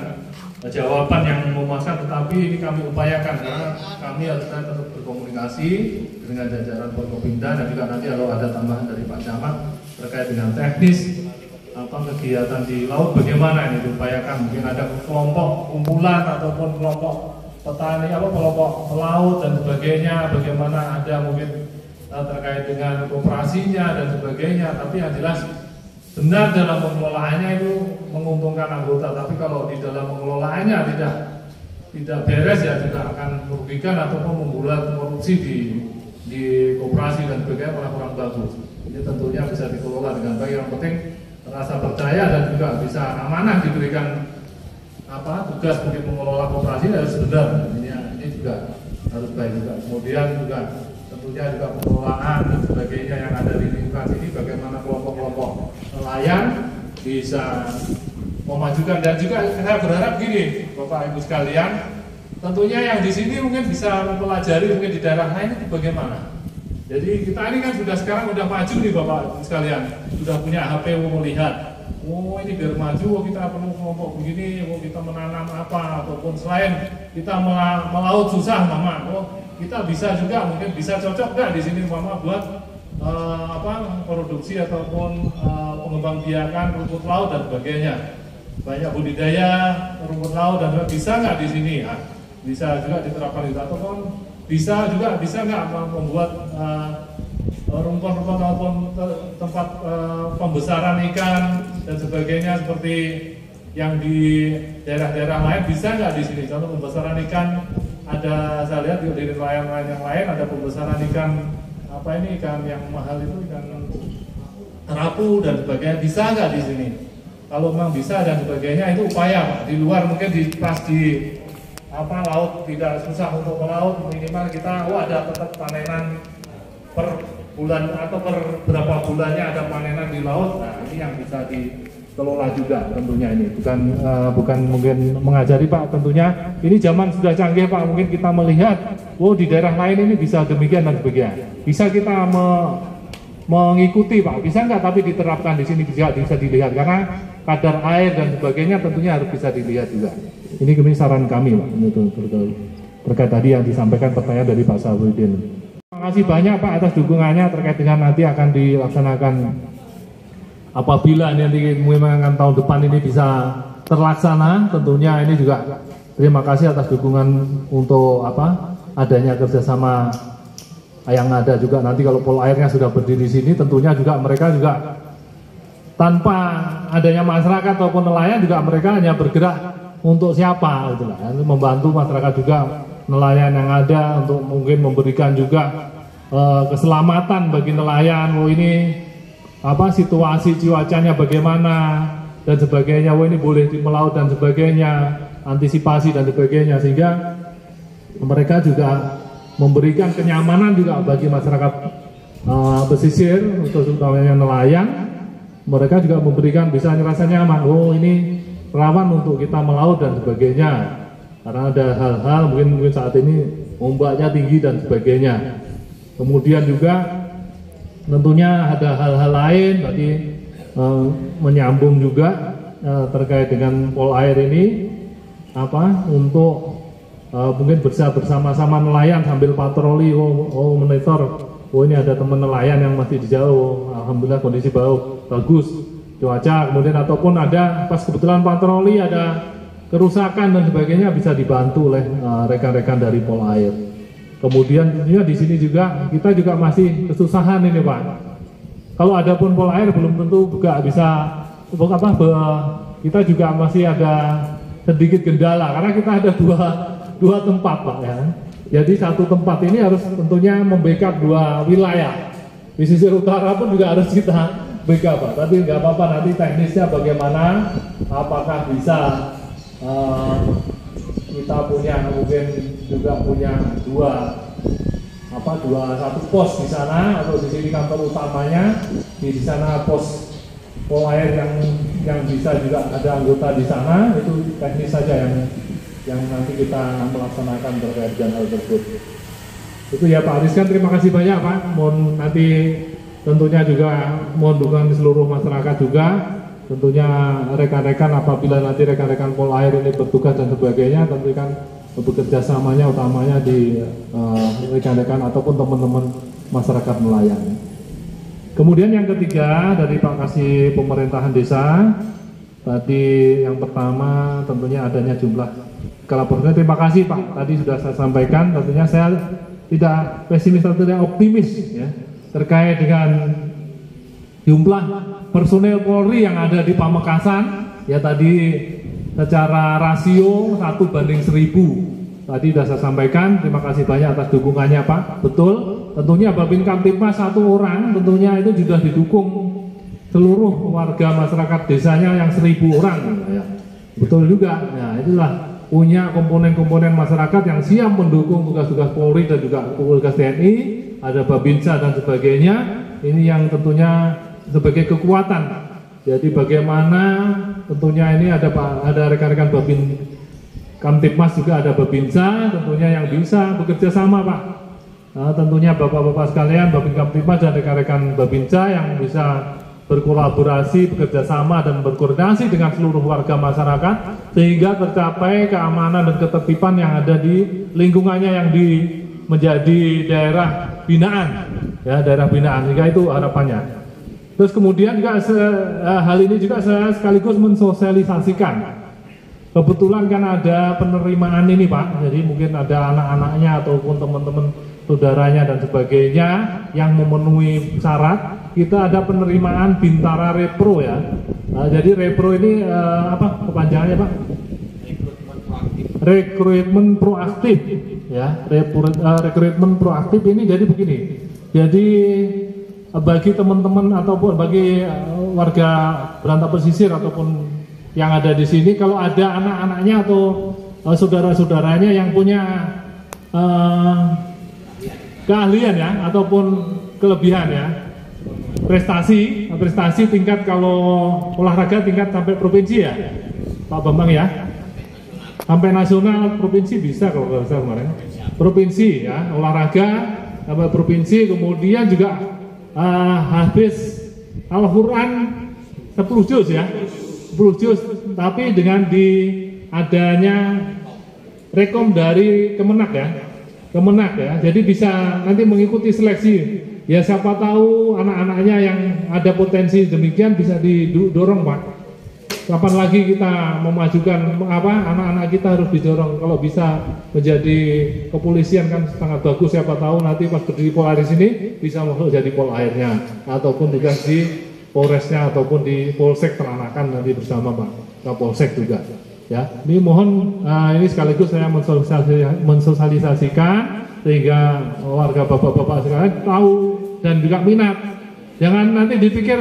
jawaban yang memuaskan, tetapi ini kami upayakan karena kami harus tetap berkomunikasi dengan jajaran Forkopimda dan juga nanti kalau ada tambahan dari Pak Camat terkait dengan teknis kegiatan di laut bagaimana ini diupayakan, mungkin ada kelompok kumpulan ataupun kelompok petani kelompok pelaut dan sebagainya, bagaimana ada mungkin terkait dengan operasinya dan sebagainya, tapi yang jelas benar dalam pengelolaannya itu menguntungkan anggota, tapi kalau di dalam pengelolaannya tidak beres ya juga akan merugikan ataupun membuat korupsi di koperasi dan sebagainya malah kurang bagus. Jadi tentunya bisa dikelola dengan baik, yang penting rasa percaya dan juga bisa amanah diberikan tugas untuk mengelola koperasi harus benar. Ini juga harus baik juga. Kemudian juga tentunya juga pengelolaan dan sebagainya yang ada di lingkungan sini, bagaimana kelompok-kelompok nelayan bisa memajukan. Dan juga saya berharap gini Bapak Ibu sekalian, tentunya yang di sini mungkin bisa mempelajari mungkin di daerah lain itu bagaimana. Jadi kita ini kan sekarang sudah maju nih Bapak Ibu sekalian, sudah punya HP melihat, ini biar maju, kita perlu kelompok begini, kita menanam apa, ataupun selain kita melaut susah Mama, kita bisa juga mungkin bisa cocok nggak di sini Mama buat produksi ataupun pengembang biakan rumput laut dan sebagainya. Banyak budidaya rumput laut dan bisa nggak di sini ya? Bisa juga diterapkan itu, ataupun bisa nggak membuat rumput-rumput ataupun tempat pembesaran ikan dan sebagainya seperti yang di daerah-daerah lain, bisa nggak di sini? Contoh pembesaran ikan, ada saya lihat di nelayan-nelayan yang lain ada pembesaran ikan ikan yang mahal itu, ikan terapu dan sebagainya, bisa nggak di sini? Kalau memang bisa dan sebagainya itu upaya Pak. Di luar mungkin pas di laut tidak susah untuk melaut, minimal kita ada tetap panenan per bulan atau per berapa bulannya ada panenan di laut. Nah ini yang bisa dikelola juga tentunya, ini bukan mungkin mengajari Pak, tentunya ini zaman sudah canggih Pak, mungkin kita melihat di daerah lain ini bisa demikian dan sebagainya, bisa kita mengikuti Pak, bisa nggak, tapi diterapkan di sini bisa dilihat karena kadar air dan sebagainya tentunya harus bisa dilihat juga. Ini saran kami Pak, terkait tadi yang disampaikan pertanyaan dari Pak Syafruddin. Terima kasih banyak Pak atas dukungannya terkait dengan nanti akan dilaksanakan, apabila nanti memang tahun depan ini bisa terlaksana, tentunya ini juga terima kasih atas dukungan untuk adanya kerjasama yang ada juga nanti kalau pol airnya sudah berdiri di sini, tentunya juga mereka juga tanpa adanya masyarakat ataupun nelayan juga mereka hanya bergerak untuk siapa gitu lah, membantu masyarakat juga nelayan yang ada untuk mungkin memberikan juga keselamatan bagi nelayan. Oh ini apa situasi cuacanya bagaimana dan sebagainya, oh ini boleh di melaut dan sebagainya, antisipasi dan sebagainya, sehingga mereka juga memberikan kenyamanan juga bagi masyarakat pesisir, utamanya nelayan. Mereka juga memberikan bisa ngerasa nyaman, oh ini rawan untuk kita melaut dan sebagainya, karena ada hal-hal mungkin saat ini ombaknya tinggi dan sebagainya. Kemudian juga tentunya ada hal-hal lain tadi menyambung juga terkait dengan pol air ini, apa untuk mungkin bersama-sama nelayan sambil patroli, monitor, oh ini ada teman nelayan yang masih di jauh, alhamdulillah kondisi bagus cuaca, kemudian ataupun ada pas kebetulan patroli ada kerusakan dan sebagainya bisa dibantu oleh rekan-rekan dari pol air. Kemudian tentunya di sini juga kita juga masih kesusahan ini Pak. Kalau ada pun pol air belum tentu juga bisa kita juga masih ada sedikit kendala karena kita ada dua tempat Pak ya. Jadi satu tempat ini harus tentunya membackup dua wilayah. Di sisi utara pun juga harus kita backup Pak. Tapi nggak apa-apa, nanti teknisnya bagaimana, apakah bisa kita punya mungkin juga punya satu pos di sana atau di sini kantor utamanya, di sana pos pol air yang bisa juga ada anggota di sana, itu teknis saja yang nanti kita melaksanakan terkait dengan hal tersebut. Itu ya Pak Ariskan, terima kasih banyak Pak. Mohon nanti tentunya juga mohon dukungan seluruh masyarakat juga. Tentunya rekan-rekan apabila nanti rekan-rekan pol air ini bertugas dan sebagainya, tentu kan bekerja samanya utamanya di rekan-rekan ataupun teman-teman masyarakat nelayan. Kemudian yang ketiga dari Pak Kasih Pemerintahan Desa, tadi yang pertama tentunya adanya jumlah kelaporan. Terima kasih Pak, tadi sudah saya sampaikan, tentunya saya tidak pesimis atau tidak optimis ya terkait dengan jumlah personel Polri yang ada di Pamekasan ya, tadi secara rasio 1:1000 tadi sudah saya sampaikan. Terima kasih banyak atas dukungannya Pak. Betul, tentunya Babin Kamtipmas 1 orang tentunya itu sudah didukung seluruh warga masyarakat desanya yang 1000 orang ya. Betul juga. Nah itulah punya komponen-komponen masyarakat yang siap mendukung tugas-tugas Polri dan juga tugas TNI, ada Babinsa dan sebagainya. Ini yang tentunya sebagai kekuatan. Jadi bagaimana tentunya ini ada rekan-rekan Babin Kamtipmas juga ada Babinsa tentunya yang bisa bekerja sama Pak. Tentunya Bapak-bapak sekalian Babin Kamtipmas dan rekan-rekan Babinsa yang bisa berkolaborasi, bekerja sama dan berkoordinasi dengan seluruh warga masyarakat sehingga tercapai keamanan dan ketertiban yang ada di lingkungannya yang menjadi daerah binaan ya, daerah binaan, sehingga itu harapannya. Terus kemudian juga hal ini juga saya sekaligus mensosialisasikan. Kebetulan kan ada penerimaan ini Pak, jadi mungkin ada anak-anaknya ataupun teman-teman saudaranya dan sebagainya yang memenuhi syarat. Kita ada penerimaan Bintara Repro ya. Jadi Repro ini apa kepanjangannya Pak? Rekrutmen proaktif ya. Rekrutmen proaktif ini jadi begini. Jadi bagi teman-teman ataupun bagi warga Berantas Pesisir ataupun yang ada di sini, kalau ada anak-anaknya atau saudara-saudaranya yang punya keahlian ya ataupun kelebihan ya, prestasi tingkat, kalau olahraga tingkat sampai provinsi ya Pak Bambang ya, sampai nasional, provinsi bisa kalau nggak salah kemarin, provinsi ya olahraga sampai provinsi. Kemudian juga habis Al-Quran 10 juz ya, 10 juz, tapi dengan adanya rekom dari Kemenak ya, jadi bisa nanti mengikuti seleksi ya, siapa tahu anak-anaknya yang ada potensi demikian bisa didorong Pak. kapan lagi kita memajukan anak-anak kita harus didorong kalau bisa menjadi kepolisian kan sangat bagus, siapa tahu nanti pas berdiri Polair di sini bisa masuk jadi Polairnya ataupun tugas di Polresnya ataupun di Polsek Peranakan nanti bersama Pak Kapolsek juga ya. Ini mohon ini sekaligus saya mensosialisasikan sehingga warga bapak-bapak sekalian tahu dan juga minat. Jangan nanti dipikir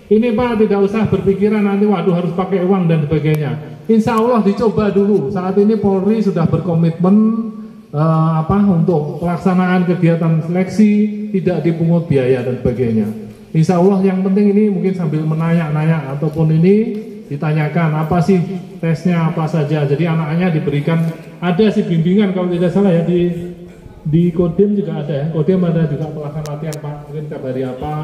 ini Pak tidak usah berpikiran nanti waduh harus pakai uang dan sebagainya. Insya Allah dicoba dulu. Saat ini Polri sudah berkomitmen untuk pelaksanaan kegiatan seleksi tidak dipungut biaya dan sebagainya. Insya Allah yang penting ini mungkin sambil menanya-nanya ataupun ini ditanyakan apa sih tesnya apa saja. Jadi anak-anaknya diberikan ada sih bimbingan kalau tidak salah ya di Kodim juga ada ya. Kodim ada juga pelaksanaan latihan Pak. Mungkin tiap hari apa,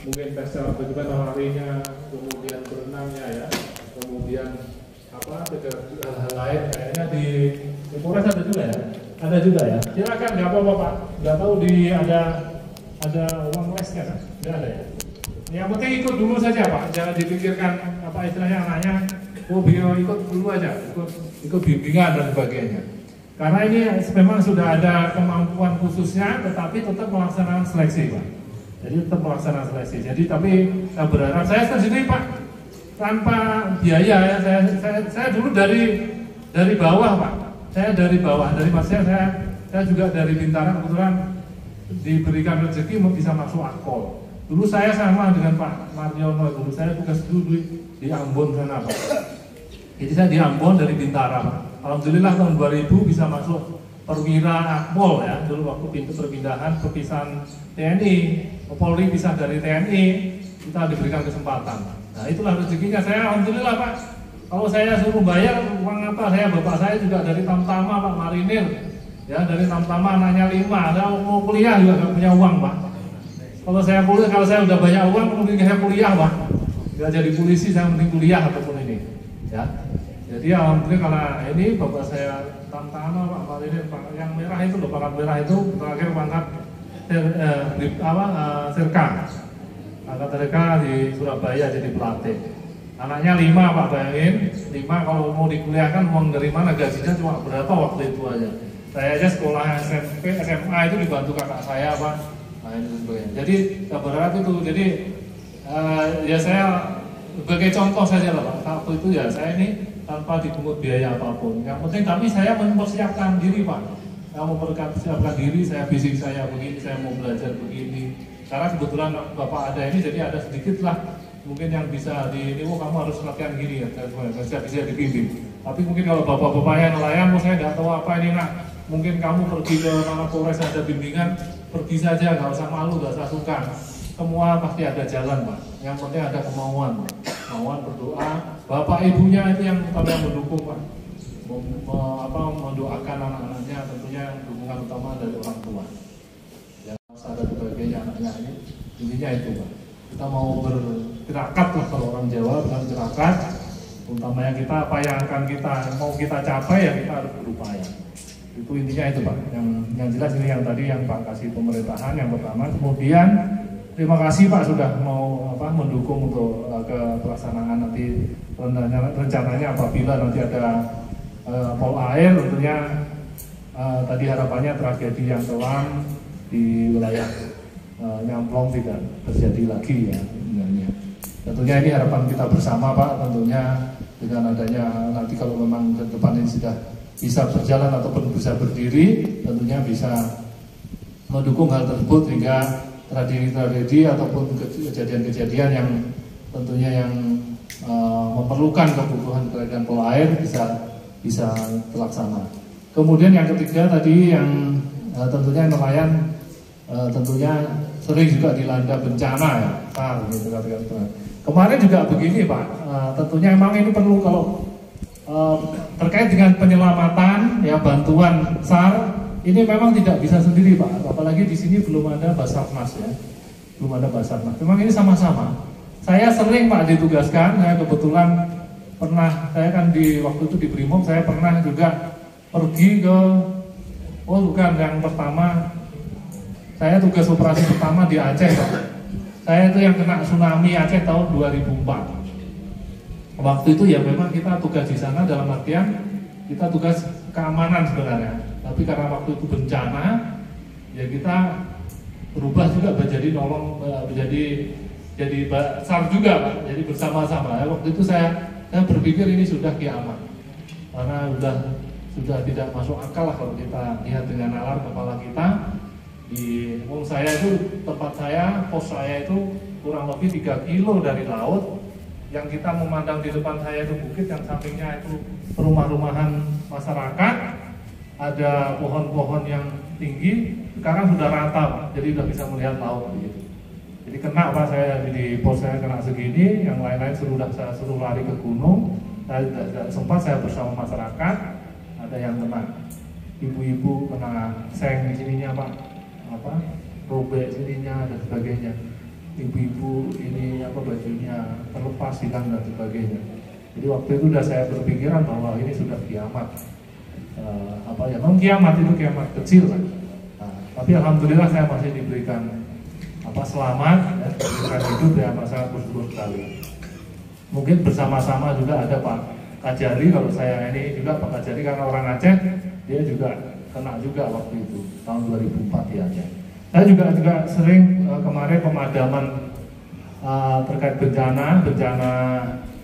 mungkin tes cara bagaimana larinya, kemudian berenangnya ya, kemudian apa hal-hal lain kayaknya di Polres ada juga ya. Ada juga ya. Silakan nggak apa-apa Pak. Nggak tahu ada uang les kan? Nggak ada ya. Yang penting ikut dulu saja Pak. Jangan dipikirkan apa istilahnya anaknya. Oh beliau ikut dulu aja. Ikut bimbingan dan sebagainya. Karena ini memang sudah ada kemampuan khususnya, tetapi tetap melaksanakan seleksi Pak. Jadi tetap melaksanakan seleksi. Jadi tapi saya berharap saya sendiri Pak tanpa biaya ya. Saya dulu dari bawah Pak. Saya dari bawah, dari Masnya saya juga dari Bintara kebetulan diberikan rezeki bisa masuk Akpol. Dulu saya sama dengan Pak Mariono, dulu saya tugas dulu di Ambon sana Pak. Jadi saya di Ambon dari Bintara Pak. Alhamdulillah tahun 2000 bisa masuk perwira Akpol ya. Dulu waktu pintu perpindahan perpisahan TNI, Polri pisah dari TNI, kita diberikan kesempatan. Nah itulah rezekinya saya, alhamdulillah Pak. Kalau saya suruh bayar uang apa, bapak saya juga dari Tamtama Pak Marinir. Ya dari Tamtama anaknya 5, ada mau kuliah juga nggak punya uang Pak. Kalau saya udah banyak uang, mungkin saya kuliah Pak. Nggak jadi polisi, saya mending kuliah ataupun ini. Ya. Jadi alhamdulillah karena ini bapak saya Tamtama Pak Marinir, yang merah itu loh, pangkat merah itu terakhir pangkat Serka. Pangkat Serka di Surabaya jadi pelatih. Anaknya 5 Pak, bayangin 5 kalau mau dikuliahkan uang dari mana, gajinya cuma berapa waktu itu aja. Saya aja sekolah SMP, SMA itu dibantu kakak saya Pak. Nah ini sebagainya. Jadi saya berharap itu, jadi ya saya sebagai contoh saja lah Pak. Waktu itu ya saya ini tanpa dipungut biaya apapun. Yang penting tapi saya mempersiapkan diri Pak. Saya mempersiapkan diri, saya basic saya begini, saya mau belajar begini. Karena kebetulan Bapak ada ini, jadi ada sedikit lah mungkin yang bisa kamu harus latihan gini ya, saya bisa dibimbing. Tapi mungkin kalau bapak-bapaknya nelayan, saya nggak tahu apa ini nak. Mungkin kamu pergi ke mana Polres ada bimbingan, pergi saja, nggak usah malu, nggak usah sungkan. Semua pasti ada jalan Pak. Yang penting ada kemauan, kemauan berdoa. Bapak ibunya itu yang kalian mendukung Pak. Mendoakan anak-anaknya, tentunya dukungan utama dari orang tua. Ya, ada sebagainya anaknya ini, intinya itu Pak. Kita mau bertirakat lah kalau orang Jawa bilang tirakat. Utamanya kita apa yang akan mau kita capai ya kita harus berupaya. Itu intinya itu Pak. Yang jelas ini yang tadi yang Pak kasih pemerintahan yang pertama. Kemudian terima kasih Pak sudah mau mendukung untuk ke pelaksanaan nanti rencananya apabila nanti ada Polair tentunya tadi harapannya tragedi yang kelam di wilayah Nyamplong tidak terjadi lagi ya sebenarnya. Tentunya ini harapan kita bersama Pak, tentunya dengan adanya nanti kalau memang ke depan ini sudah bisa berjalan ataupun bisa berdiri, tentunya bisa mendukung hal tersebut hingga tragedi ataupun kejadian-kejadian yang tentunya yang memerlukan kebutuhan kerajaan Polair bisa terlaksana. Kemudian yang ketiga tadi yang tentunya nelayan tentunya sering juga dilanda bencana ya, gitu. Kemarin juga begini Pak, tentunya emang ini perlu kalau terkait dengan penyelamatan ya bantuan SAR ini memang tidak bisa sendiri Pak, apalagi di sini belum ada Basarnas ya, belum ada Basarnas. Memang ini sama-sama. Saya sering Pak ditugaskan, saya kebetulan saya kan waktu itu di Brimob saya pernah juga pergi ke yang pertama. Saya tugas operasi pertama di Aceh Pak. Saya itu yang kena tsunami Aceh tahun 2004. waktu itu ya memang kita tugas di sana dalam artian kita tugas keamanan sebenarnya, tapi karena waktu itu bencana ya kita berubah juga menjadi nolong, jadi SAR juga Pak, jadi bersama-sama. Waktu itu saya berpikir ini sudah kiamat, karena sudah tidak masuk akal lah kalau kita lihat dengan nalar kepala kita. Saya itu tempat saya, pos saya itu kurang lebih 3 kilo dari laut. Yang kita memandang di depan saya itu bukit, yang sampingnya itu rumah-rumahan masyarakat, ada pohon-pohon yang tinggi. Sekarang sudah rata Pak, jadi sudah bisa melihat laut gitu. Jadi kena Pak, saya di pos saya kena segini, yang lain-lain saya suruh lari ke gunung. Sempat saya bersama masyarakat, ada yang kena, ibu-ibu kena seng di sininya Pak, robek sininya dan sebagainya. Ibu-ibu ini bajunya terlepas, hilang dan sebagainya. Jadi waktu itu sudah saya berpikiran bahwa ini sudah kiamat. Memang kiamat itu kiamat kecil kan. Tapi alhamdulillah saya masih diberikan selamat, diberikan hidup ya, sangat bersyukur sekali. Mungkin bersama-sama juga ada Pak Kajari, kalau saya ini juga Pak Kajari karena orang Aceh, dia juga kena juga waktu itu tahun 2004 di Aceh. Saya juga sering kemarin pemadaman terkait bencana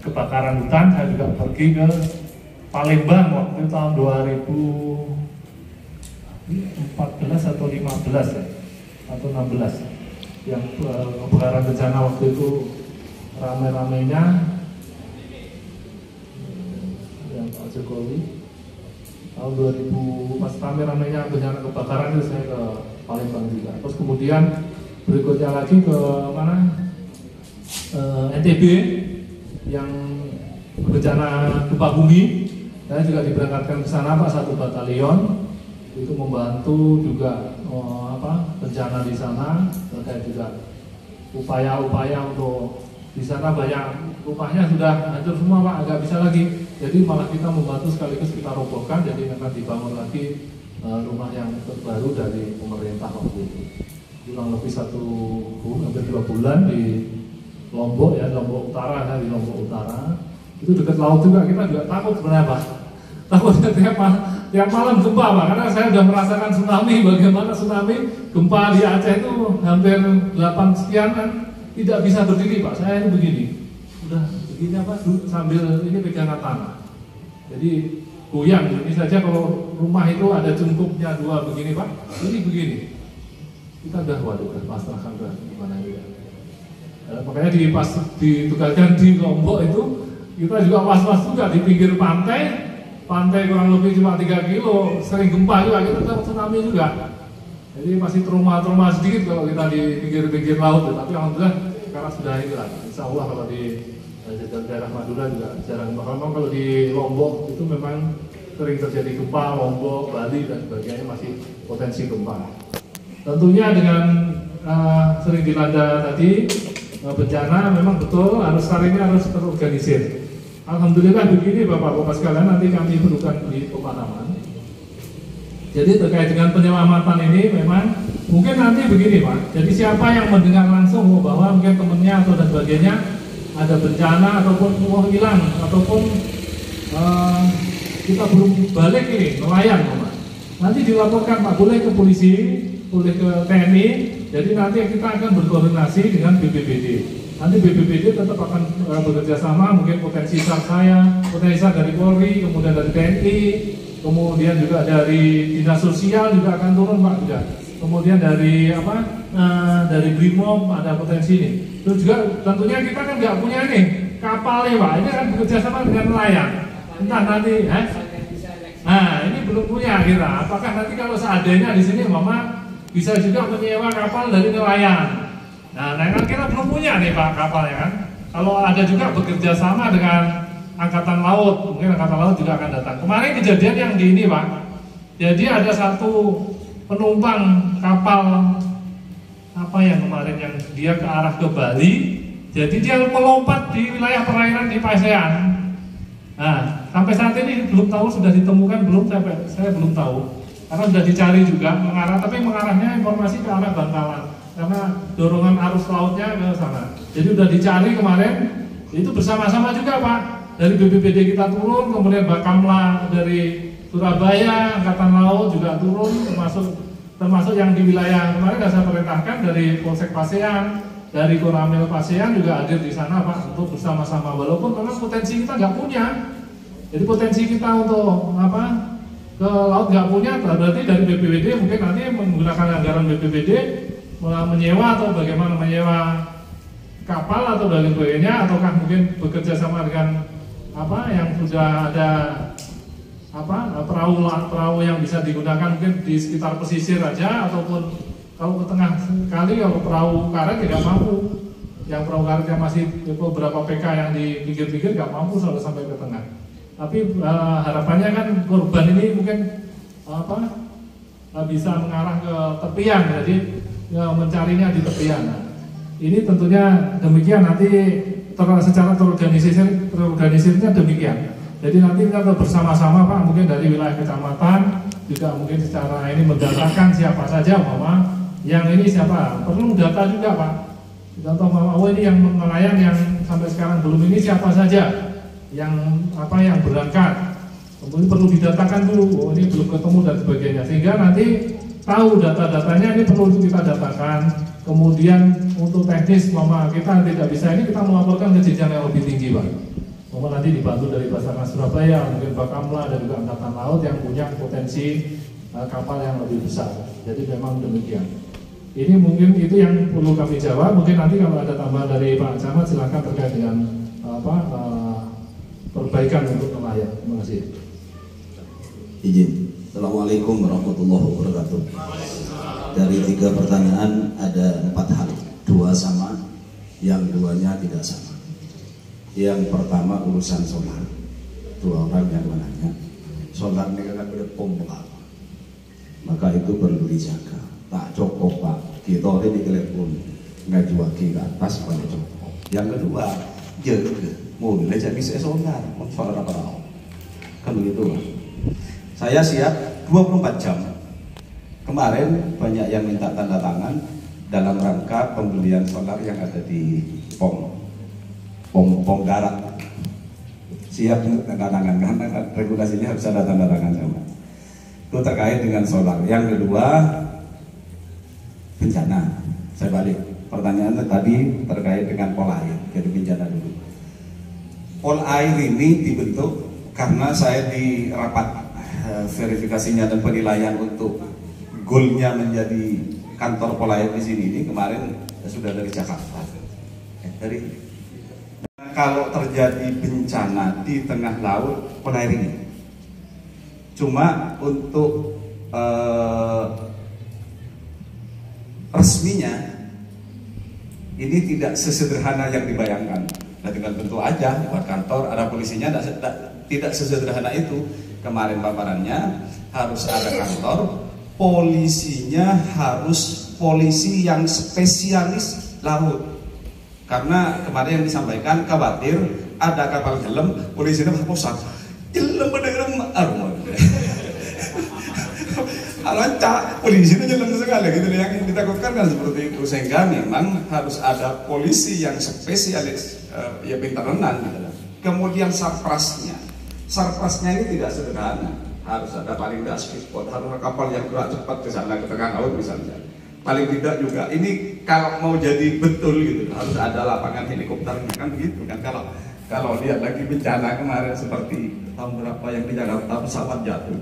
kebakaran hutan. Saya juga pergi ke Palembang waktu itu tahun 2014 atau 15 ya, atau 16 yang kebakaran bencana waktu itu rame-ramenya yang Pak Jokowi tahun 2000 pas rame-ramenya bencana kebakaran itu saya ke Palembang juga. Terus kemudian berikutnya lagi ke mana? NTB yang bencana gempa bumi. Saya juga diberangkatkan ke sana Pak, 1 batalion itu membantu juga bencana di sana, terkait juga upaya-upaya untuk di sana banyak rumahnya sudah hancur semua Pak, agak bisa lagi. Jadi malah kita membantu sekaligus kita robohkan, jadi akan dibangun lagi rumah yang terbaru dari pemerintah waktu itu. Kurang lebih hampir 2 bulan di Lombok ya, Lombok Utara di Lombok Utara. Itu dekat laut juga, kita juga takut sebenarnya Pak. Takutnya tiap malam gempa Pak, karena saya sudah merasakan tsunami, bagaimana tsunami gempa di Aceh itu hampir 8 sekian kan, tidak bisa berdiri Pak. Saya itu begini, udah begini sambil ini pegangan tanah. Jadi goyang, ini saja kalau rumah itu ada cungkupnya 2 begini Pak, ini begini. Kita udah pasrahkan ke gimana juga. Makanya pas ditugaskan di Lombok itu kita juga was-was juga di pinggir pantai kurang lebih cuma 3 kilo, sering gempa juga, kita tahu tsunami juga. Jadi masih trauma sedikit kalau kita di pinggir-pinggir laut, tapi alhamdulillah sekarang sudah ini lah. Insya Allah kalau di daerah Madura juga jarang. Memang kalau di Lombok itu memang sering terjadi gempa, Lombok, Bali dan sebagainya masih potensi gempa. Tentunya dengan sering dilanda tadi bencana, memang betul SAR ini harus terorganisir. Alhamdulillah begini Bapak-Bapak sekalian, nanti kami perlukan di pemadaman. Jadi terkait dengan penyelamatan ini memang mungkin nanti begini Pak. Jadi siapa yang mendengar langsung bahwa mungkin temennya atau dan sebagainya ada bencana ataupun hilang ataupun kita belum balik ini nelayan Pak. Nanti dilaporkan Pak, boleh ke polisi, boleh ke TNI. Jadi nanti kita akan berkoordinasi dengan BPBD. Nanti BPBD tetap akan bekerja sama, mungkin potensi SAR saya, potensi SAR dari Polri, kemudian dari TNI, kemudian juga dari Dinas Sosial juga akan turun Pak juga. Kemudian dari dari Brimob ada potensi ini. Terus juga tentunya kita kan nggak punya nih kapalnya Pak, ini kan bekerja sama dengan nelayan. Entah nanti, nah ini belum punya kita. Apakah nanti kalau seadanya di sini Mama bisa juga menyewa kapal dari nelayan? Nah kan kita belum punya nih Pak kapalnya kan. Kalau ada juga bekerja sama dengan Angkatan Laut, mungkin Angkatan Laut juga akan datang. Kemarin kejadian yang di ini Pak, jadi ada satu penumpang kapal yang kemarin yang dia ke arah ke Bali, jadi dia melompat di wilayah perairan di Pasean. Nah sampai saat ini belum tahu sudah ditemukan belum, saya belum tahu. Karena sudah dicari juga mengarah, tapi mengarahnya informasi ke arah Bangkalan karena dorongan arus lautnya ke sana. Jadi sudah dicari kemarin, itu bersama-sama juga Pak dari BPBD kita turun, kemudian Bakamla dari Surabaya, Angkatan Laut juga turun, termasuk yang di wilayah kemarin saya perintahkan dari Polsek Pasean, dari Koramil Pasean juga hadir di sana Pak untuk bersama-sama. Walaupun memang potensi kita nggak punya, jadi potensi kita untuk ke laut nggak punya, berarti dari BPBD mungkin nanti menggunakan anggaran BPBD menyewa atau bagaimana menyewa kapal atau dan sebagainya, ataukah mungkin bekerja sama dengan yang sudah ada perahu yang bisa digunakan mungkin di sekitar pesisir aja, ataupun kalau ke tengah kali kalau perahu karet tidak mampu, yang perahu karet yang masih beberapa PK yang di pinggir-pinggir nggak mampu sampai ke tengah. Tapi harapannya kan korban ini mungkin bisa mengarah ke tepian, jadi mencarinya di tepian. Nah, ini tentunya demikian nanti secara terorganisirnya demikian. Jadi nanti kita bersama-sama Pak, mungkin dari wilayah kecamatan juga mungkin secara ini mendatakan siapa saja yang ini siapa, perlu data juga Pak. Contoh ini yang nelayan yang sampai sekarang belum ini siapa saja yang berangkat. Kemudian perlu didatakan dulu, ini belum ketemu dan sebagainya, sehingga nanti tahu data-datanya ini perlu kita datakan. Kemudian untuk teknis kita tidak bisa ini, kita melaporkan ke jenjang yang lebih tinggi Pak. Nanti dibantu dari Basarnas Surabaya, mungkin Bakamla dan juga Angkatan Laut yang punya potensi kapal yang lebih besar. Jadi memang demikian. Ini mungkin itu yang perlu kami jawab. Mungkin nanti kalau ada tambahan dari Pak Camat silakan terkait dengan perbaikan untuk nelayan. Terima kasih. Izin. Assalamualaikum warahmatullahi wabarakatuh. Dari 3 pertanyaan ada 4 hal, 2 sama, yang 2-nya tidak sama. Yang pertama urusan solar. 2 orang yang menanya, solar ini kan berpompa, maka itu perlu dijaga. Tak cukup Pak, kita ini telepon ngajuaki ke atas pada cukup. Yang kedua, jaga, mulai jadi saya solar apa kan begitu Pak. Saya siap 24 jam. Kemarin banyak yang minta tanda tangan dalam rangka pembelian solar yang ada di pom darat. Siap tanda tangan karena regulasinya harus ada tanda tangan sama. Itu terkait dengan solar. Yang kedua, bencana. Saya balik. Pertanyaannya tadi terkait dengan pola air. Jadi bencana dulu. Pola air ini dibentuk karena saya di rapat verifikasinya dan penilaian untuk goalnya menjadi kantor pola air di sini ini kemarin sudah dari Jakarta. Kalau terjadi bencana di tengah laut, pola air ini cuma untuk resminya ini tidak sesederhana yang dibayangkan. Nah, tinggal bentuk aja buat kantor, ada polisinya, tidak sesederhana itu. Kemarin paparannya harus ada kantor, polisinya harus polisi yang spesialis laut. Karena kemarin yang disampaikan khawatir ada kapal nyelam, polisinya pusat nyelam beneran alancak polisinya nyelam sekali gitu. Yang ditakutkan kan seperti itu, sehingga memang harus ada polisi yang spesialis ya pintar renang gitu. Kemudian sarprasnya ini tidak sederhana, harus ada paling tidak speedboat, harus ada kapal yang gerak cepat ke sana ke tengah laut misalnya. Paling tidak juga ini kalau mau jadi betul gitu harus ada lapangan helikopternya kan begitu kan. Kalau lihat lagi bencana kemarin seperti tahun berapa yang di Jakarta pesawat jatuh,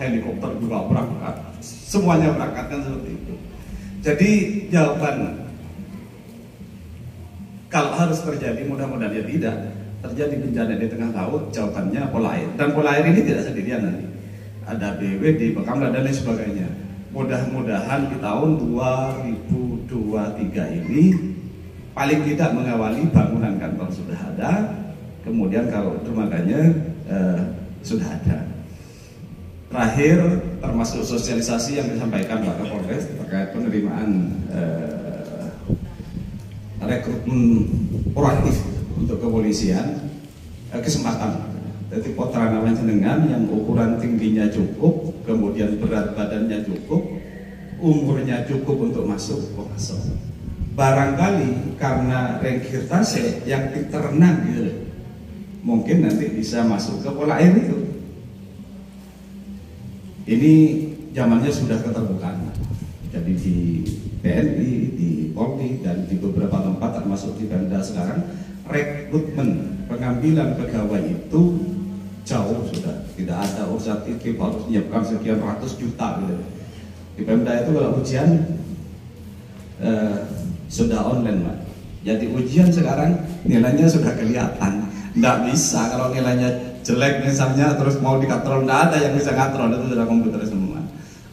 helikopter juga berangkat, semuanya berangkat kan seperti itu. Jadi jawaban kalau harus terjadi, mudah-mudahan ya tidak terjadi bencana di tengah laut, jawabannya pola air. Dan pola air ini tidak sendirian nanti, ada BWD, Bakamla dan lain sebagainya. Mudah-mudahan di tahun 2023 ini paling tidak mengawali bangunan kantor sudah ada, kemudian kalau dermaganya sudah ada. Terakhir, termasuk sosialisasi yang disampaikan Pak Kapolres terkait penerimaan rekrutmen proaktif untuk kepolisian, kesempatan. Jadi potrana jenengan yang ukuran tingginya cukup, kemudian berat badannya cukup, umurnya cukup untuk masuk, masuk. Barangkali karena rekrutase yang diterenang gitu, mungkin nanti bisa masuk ke pola air itu. Ini zamannya sudah keterbukaan. Jadi di TNI, di Polri, dan di beberapa tempat termasuk di Pemda sekarang, rekrutmen pengambilan pegawai itu jauh sudah tidak ada urusan itu harus menyiapkan sekian ratus juta gitu. Di Pemda itu kalau ujian sudah online, Pak. Jadi ujian sekarang nilainya sudah kelihatan. Nggak bisa kalau nilainya jelek misalnya terus mau dikatrol, nggak ada yang bisa ngatrol, itu sudah komputer semua.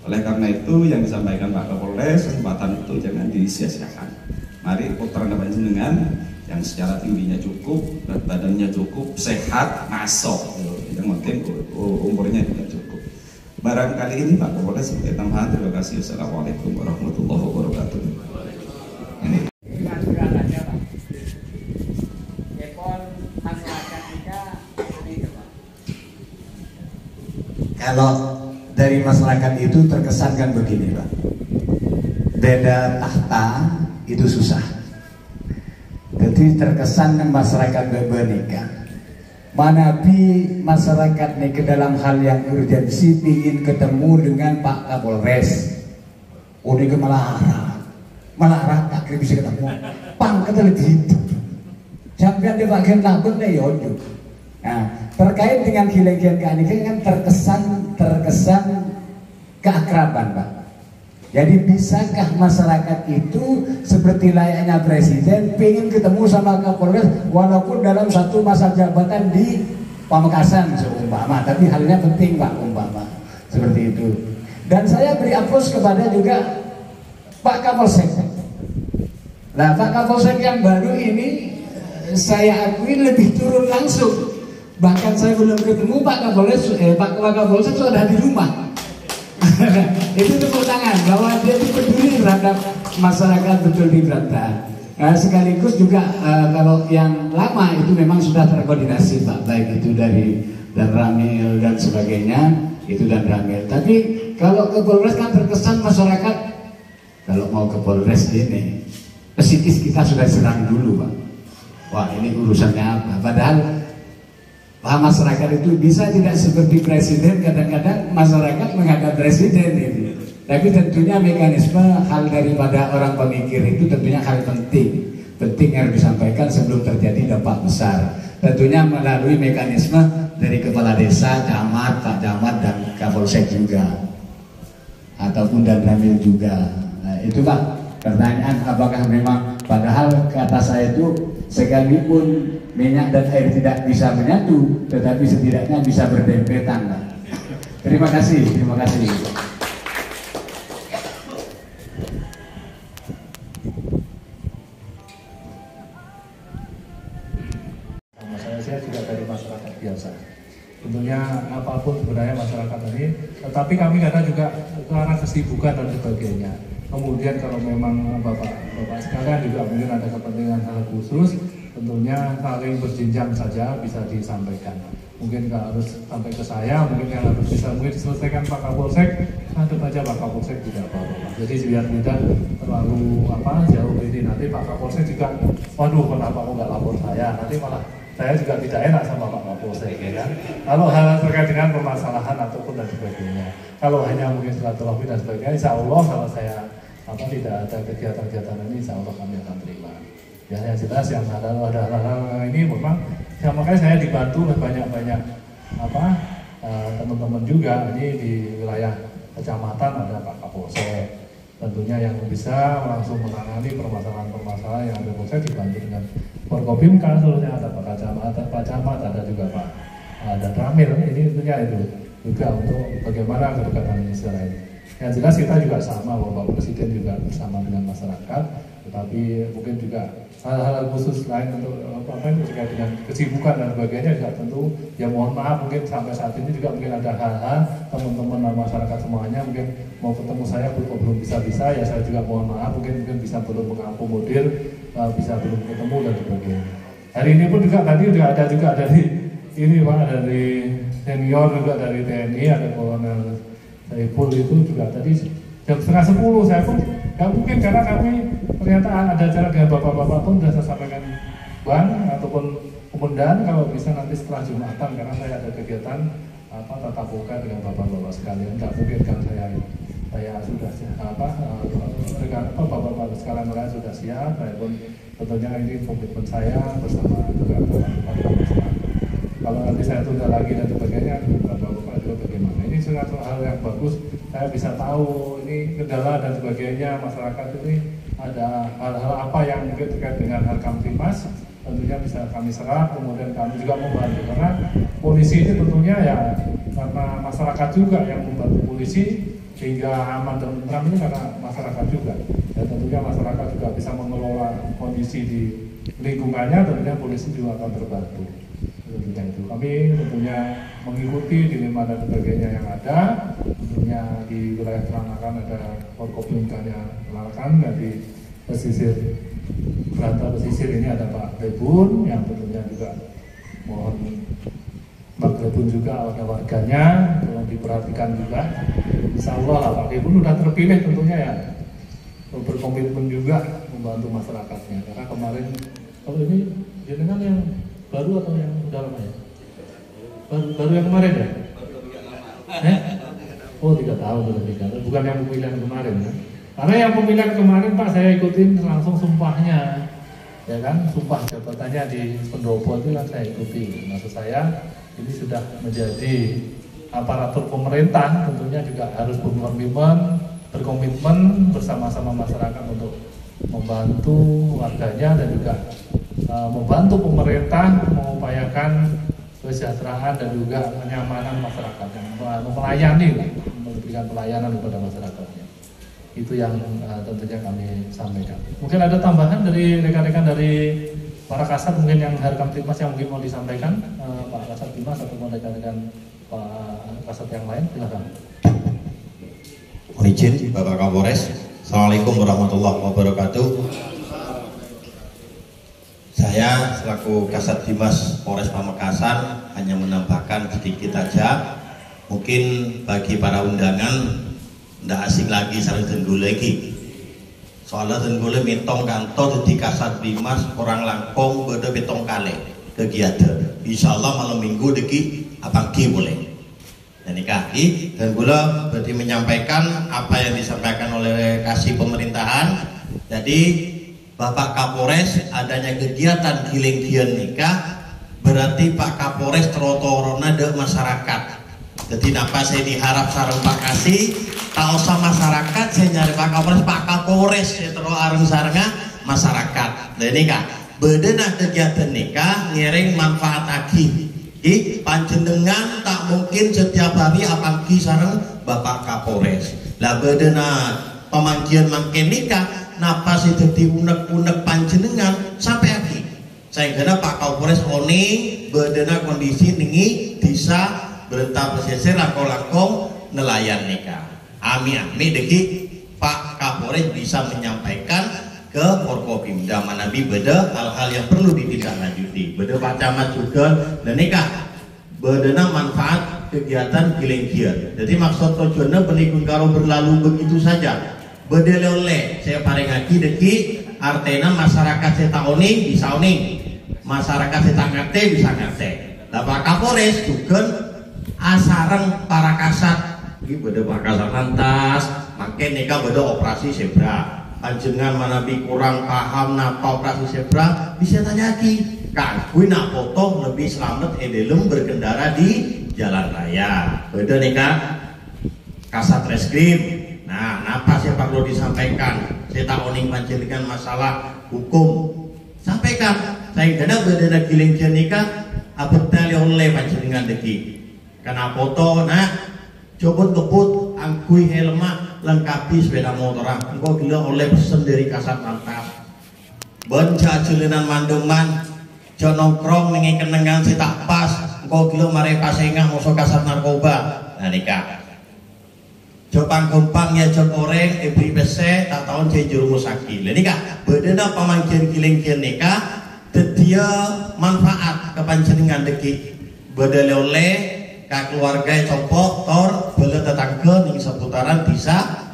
Oleh karena itu yang disampaikan Pak Kapolres, kesempatan itu jangan disia-siakan. Mari putra panjenengan yang secara tingginya cukup, berat badannya cukup, sehat, masuk. Yang penting umurnya juga cukup. Barangkali ini Pak Kapolres sebagai tambahan. Terima kasih. Assalamualaikum warahmatullahi wabarakatuh. Ini. Kalau dari masyarakat itu terkesan kan begini, Pak. Beda tahta itu susah. Jadi terkesan kan masyarakat bernikah. Manapi masyarakat nih ke dalam hal yang urgensi ingin ketemu dengan Pak Kapolres. Udah ke malah tak bisa ketemu. Pangkat lebih hidup. Sampai di bagian labut deh yonjuk. Nah, terkait dengan hilangkan keanikan kan terkesan keakraban, Pak. Jadi bisakah masyarakat itu seperti layaknya presiden pengen ketemu sama Kapolres walaupun dalam satu masa jabatan di Pamekasan seumpama, tapi halnya penting, Pak, umpama seperti itu. Dan saya beri aplaus kepada juga Pak Kapolsek. Nah, Pak Kapolsek yang baru ini saya akui lebih turun langsung. Bahkan saya belum ketemu Pak Kapolres, Pak Kapolsek sudah di rumah. Itu tepuk tangan bahwa dia itu peduli terhadap masyarakat betul di Brata. Sekaligus juga kalau yang lama itu memang sudah terkoordinasi, Pak, baik itu dari dan Ramil dan sebagainya itu dan Ramil. Tapi kalau ke Polres kan terkesan masyarakat kalau mau ke Polres ini psikis kita sudah serang dulu, Pak. Wah, ini urusannya apa? Padahal masyarakat itu bisa tidak seperti presiden, kadang-kadang masyarakat menghadap presiden ini. Tapi tentunya mekanisme hal daripada orang pemikir itu tentunya hal penting harus disampaikan sebelum terjadi dampak besar. Tentunya melalui mekanisme dari kepala desa, camat, Pak Camat dan Kapolsek juga, ataupun dan Ramil juga. Nah, itu Pak pertanyaan, apakah memang padahal kata saya itu sekalipun minyak dan air tidak bisa menyatu, tetapi setidaknya bisa berdempetan, Pak. Terima kasih, terima kasih. Saya juga dari masyarakat biasa. Tentunya apapun sebenarnya masyarakat ini, tetapi kami kadang juga karena kesibukan dan sebagainya. Kemudian kalau memang Bapak sekalian juga mungkin ada kepentingan hal khusus, tentunya saling berjenjang saja bisa disampaikan. Mungkin nggak harus sampai ke saya, mungkin yang harus bisa mungkin diselesaikan Pak Kapolsek, nanti aja Pak Kapolsek tidak apa-apa. Jadi biar tidak terlalu jauh ini, nanti Pak Kapolsek juga, waduh kenapa kok nggak lapor saya, nanti malah saya juga tidak enak sama Pak Kapolsek, ya. Kalau hal terkait dengan permasalahan ataupun dan sebagainya, kalau hanya mungkin silaturahmi dan sebagainya, insya Allah kalau saya tidak ada kegiatan-kegiatan ini, insya Allah kami akan terima. Ya, yang jelas yang ada hal-hal ini memang, ya, makanya saya dibantu oleh banyak teman-teman juga ini di wilayah kecamatan ada Pak Kapolsek. Tentunya yang bisa langsung menangani permasalahan-permasalahan yang ada Polsek dibantu dengan Forkopimka, seluruhnya ada Pak Camat, ada juga Pak dan Ramil. Ini tentunya itu juga untuk bagaimana kedekatan ini secara ini. Yang jelas kita juga sama, Bapak Presiden juga bersama dengan masyarakat, tetapi mungkin juga hal-hal khusus lain untuk terkait dengan kesibukan dan sebagainya juga tentu ya mohon maaf mungkin sampai saat ini juga mungkin ada hal-hal teman-teman dan masyarakat semuanya mungkin mau ketemu saya belum bisa ya saya juga mohon maaf mungkin bisa belum mengakomodir, bisa belum ketemu dan sebagainya. Hari ini pun juga tadi ada juga dari ini Pak, dari senior juga dari TNI, ada Kolonel Saiful itu juga tadi jam 9:30 saya pun nggak mungkin karena kami ternyata ada acara dengan bapak-bapak pun sudah saya sampaikan Bang ataupun mudah-mudahan kalau bisa nanti setelah Jumatan, karena saya ada kegiatan tatap muka dengan bapak-bapak sekalian. Nggak mungkin kan saya sudah dengan bapak-bapak sekalian saya sudah siap. Saya pun tentunya ini komitmen saya bersama juga bapak-bapak. Kalau nanti saya tunda lagi dan sebagainya, bapak-bapak juga bagaimana? Ini suatu hal yang bagus. Saya bisa tahu ini kendala dan sebagainya masyarakat ini ada hal-hal apa yang mungkin terkait dengan Harkamtibmas. Tentunya bisa kami serap, kemudian kami juga membantu, karena polisi ini tentunya ya karena masyarakat juga yang membantu polisi sehingga aman dan tentram ini karena masyarakat juga, dan tentunya masyarakat juga bisa mengelola kondisi di lingkungannya, tentunya polisi juga akan terbantu. Tentunya itu kami tentunya mengikuti dilema dan sebagainya yang ada. Tentunya di wilayah Peranakan ada Forkopimdanya Peranakan, dan di pesisir Beranta pesisir ini ada Pak Tribun yang tentunya juga mohon Pak Tribun juga ada warganya tolong diperhatikan juga. Insya Allah lah Pak Tribun sudah terpilih tentunya ya berkomitmen juga membantu masyarakatnya, karena kemarin kalau ini jenengan yang baru atau yang sudah lama ya? Baru yang kemarin ya? Oh 3 tahun sudah 3 tahun, bukan yang pemilihan kemarin ya? Karena yang pemilihan kemarin Pak saya ikutin langsung sumpahnya, ya kan, sumpah jabatannya di pendopo itu kan saya ikuti. Maksud saya ini sudah menjadi aparatur pemerintah, tentunya juga harus berkomitmen bersama-sama masyarakat untuk membantu warganya dan juga membantu pemerintah mengupayakan kesejahteraan dan juga kenyamanan masyarakat, yang memberikan pelayanan kepada masyarakatnya. Itu yang tentunya kami sampaikan. Mungkin ada tambahan dari rekan-rekan dari para kasat mungkin yang Harkamtibmas yang mungkin mau disampaikan, Pak Kasat Dimas ataupun rekan-rekan Pak Kasat yang lain, silakan. Mohon izin Bapak Kapolres. Assalamualaikum warahmatullahi wabarakatuh. Saya selaku Kasat Dimas Polres Pamekasan hanya menambahkan sedikit saja. Mungkin bagi para undangan ndak asing lagi saling tenggul lagi. Soalnya tenggul mitong kantor di Kasat Dimas orang langkong beda betong kali kegiatan. Insya Allah malam minggu deki apagi boleh. Dan kaki dan gula berarti menyampaikan apa yang disampaikan oleh kasih pemerintahan. Jadi Bapak Kapolres adanya kegiatan giling-gian nikah berarti Pak Kapolres trotorona de masyarakat. Jadi napa saya diharap sarang Pak Kasih tak usah masyarakat, saya nyari Pak Kapolres saya terus areng sarangnya masyarakat. Dan ini kak bedenah kegiatan nikah ngiring manfaat lagi. Panjenengan tak mungkin setiap hari apalagi sarang Bapak Kapolres. Lah bedenah pemanggian mangkin nikah napa sih jadi unek-unek panjenengan sampai lagi. Saya kira Pak Kapolres oning bedenah kondisi ningi bisa berentah pesisir langkong nelayan nikah. Ami deki Pak Kapolres bisa menyampaikan ke Forkopimda Manabi beda hal-hal yang perlu ditindaklanjuti. Beda Pak Camat juga dan nikah bedana manfaat kegiatan giling-gian. Jadi maksud tujuannya penikun karo berlalu begitu saja. Beda oleh saya paling lagi deki artena masyarakat saya tak oning bisa oning, masyarakat saya tak ngate bisa ngate. Nah Pak Kapolres juga asarang para kasat ini beda Pak Kasat lantas makin nikah beda operasi zebra. Panjenengan manabi kurang paham napa operasi zebra bisa tanya lagi kan kui nak foto lebih selamat edelem berkendara di jalan raya. Beda nikah Kasat Reskrim. Nah napa sih perlu disampaikan, saya tak oning panjenengan masalah hukum sampaikan. Saya kena beda giling nikah abetal oleh panjenengan deki karena foto nah coba ngebut angkui helma lengkapi sepeda motor engkau gila oleh pesen dari Kasat Lantas benca jelinan mandeman jo nongkrong nengi kenengan si tak pas engkau gila mare pasengah musuh Kasat Narkoba. Nah nikah jo panggompang ya jo koreng ibri pese tak tahun saya jurumus sakit. Lah nikah bedena pamangkin giling-giling nikah tedia manfaat kepanjenengan deki bedele oleh keluarga copok tor bela tetangga ning seputaran bisa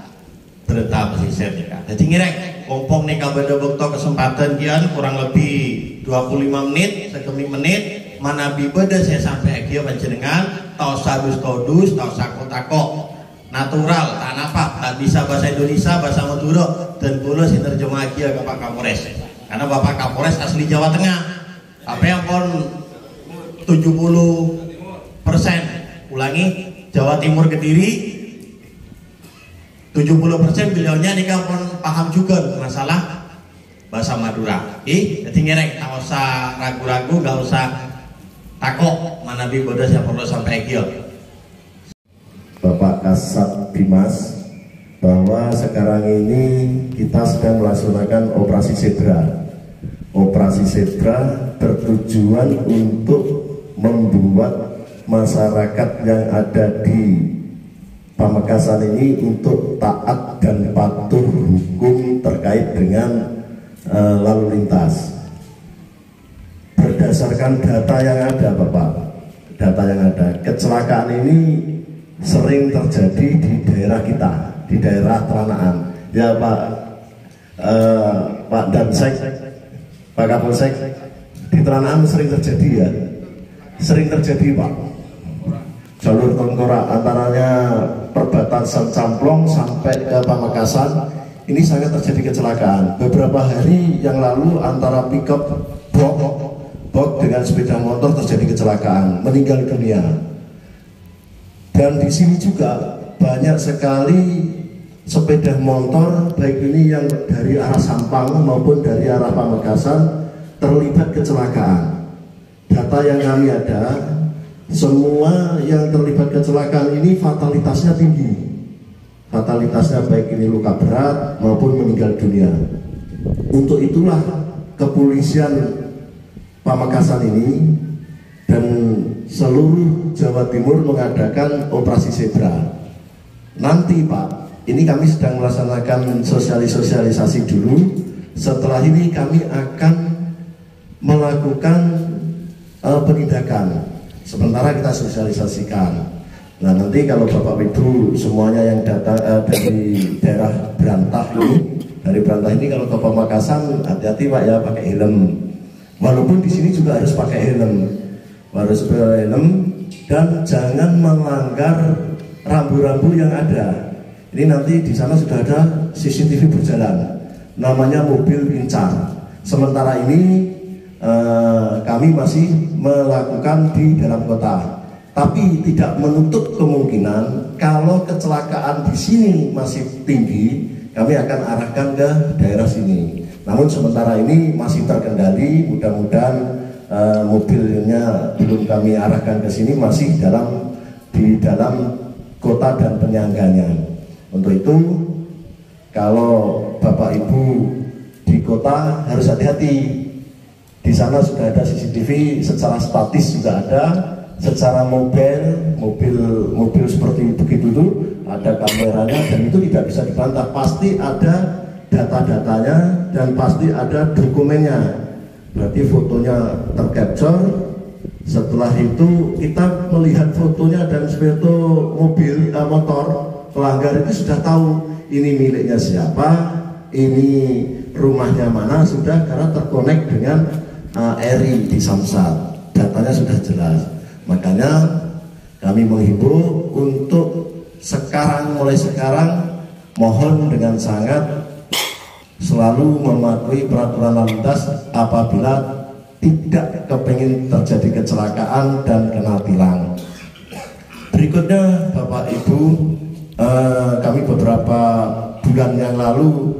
berentah pesisir nikah. Jadi ngirek kompong nih kabada bekto kesempatan kian kurang lebih 25 menit, sekemi menit mana bibada saya sampai kia panjenengan tau sadus todus tau sako-tako natural, tak napa, tak bisa bahasa Indonesia, bahasa Madura dan kula sing terjemah kia ke Pak Kapolres karena Bapak Kapolres asli Jawa Tengah apa yang pun 70% ulangi Jawa Timur Kediri 70% beliaunya nih pun paham juga masalah bahasa Madura. Jadi ngerek, tak usah ragu-ragu, gak usah takut mana bibodo saya perlu sampai kia. Bapak Kasat Dimas bahwa sekarang ini kita sedang melaksanakan operasi Zebra. Operasi Zebra bertujuan untuk membuat masyarakat yang ada di Pamekasan ini untuk taat dan patuh hukum terkait dengan lalu lintas. Berdasarkan data yang ada, Bapak, data yang ada, kecelakaan ini sering terjadi di daerah kita, di daerah Tranaan. Ya Pak Damsek, Pak Kapolsek, di Tranaan sering terjadi ya, sering terjadi Pak. Jalur tengkorak antaranya perbatasan Camplong sampai ke Pamekasan ini sangat terjadi kecelakaan. Beberapa hari yang lalu antara pickup box dengan sepeda motor terjadi kecelakaan, meninggal dunia. Dan di sini juga banyak sekali sepeda motor baik ini yang dari arah Sampang maupun dari arah Pamekasan terlibat kecelakaan. Data yang kami ada, semua yang terlibat kecelakaan ini fatalitasnya tinggi. Fatalitasnya baik ini luka berat maupun meninggal dunia. Untuk itulah kepolisian Pamekasan ini dan seluruh Jawa Timur mengadakan operasi Zebra. Nanti Pak, ini kami sedang melaksanakan sosialisasi dulu. Setelah ini kami akan melakukan penindakan. Sementara kita sosialisasikan. Nah nanti kalau Bapak Ibu semuanya yang datang dari daerah Brantah ini, dari Brantah ini kalau ke Pamekasan hati-hati Pak ya, pakai helm. Walaupun di sini juga harus pakai helm, harus pakai helm dan jangan melanggar rambu-rambu yang ada. Ini nanti di sana sudah ada CCTV berjalan, namanya mobil pincar. Sementara ini kami masih melakukan di dalam kota, tapi tidak menutup kemungkinan kalau kecelakaan di sini masih tinggi, kami akan arahkan ke daerah sini. Namun sementara ini masih terkendali, mudah-mudahan mobilnya belum kami arahkan ke sini, masih di dalam kota dan penyangganya. Untuk itu, kalau Bapak Ibu di kota harus hati-hati. Di sana sudah ada CCTV secara statis juga ada, secara mobil seperti begitu tuh ada kameranya dan itu tidak bisa dibantah. Pasti ada data-datanya dan pasti ada dokumennya. Berarti fotonya tercapture. Setelah itu kita melihat fotonya dan foto mobil motor pelanggar itu sudah tahu ini miliknya siapa, ini rumahnya mana, sudah karena terkonek dengan RI di Samsat, datanya sudah jelas. Makanya kami menghimbau untuk mulai sekarang mohon dengan sangat selalu mematuhi peraturan lalu lintas apabila tidak kepingin terjadi kecelakaan dan kena tilang. Berikutnya Bapak Ibu, kami beberapa bulan yang lalu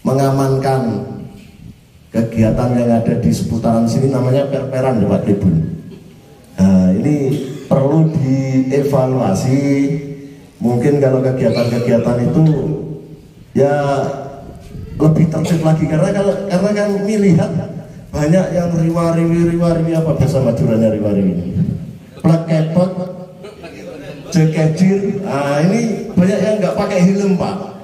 mengamankan kegiatan yang ada di seputaran sini, namanya perperan Pak Tribun. Nah, ini perlu dievaluasi. Mungkin kalau kegiatan-kegiatan itu ya lebih tertib lagi karena kan melihat banyak yang riwari apa bahasa Maduranya riwari ini, plekepot, jekedir. Nah ini banyak yang nggak pakai helm Pak.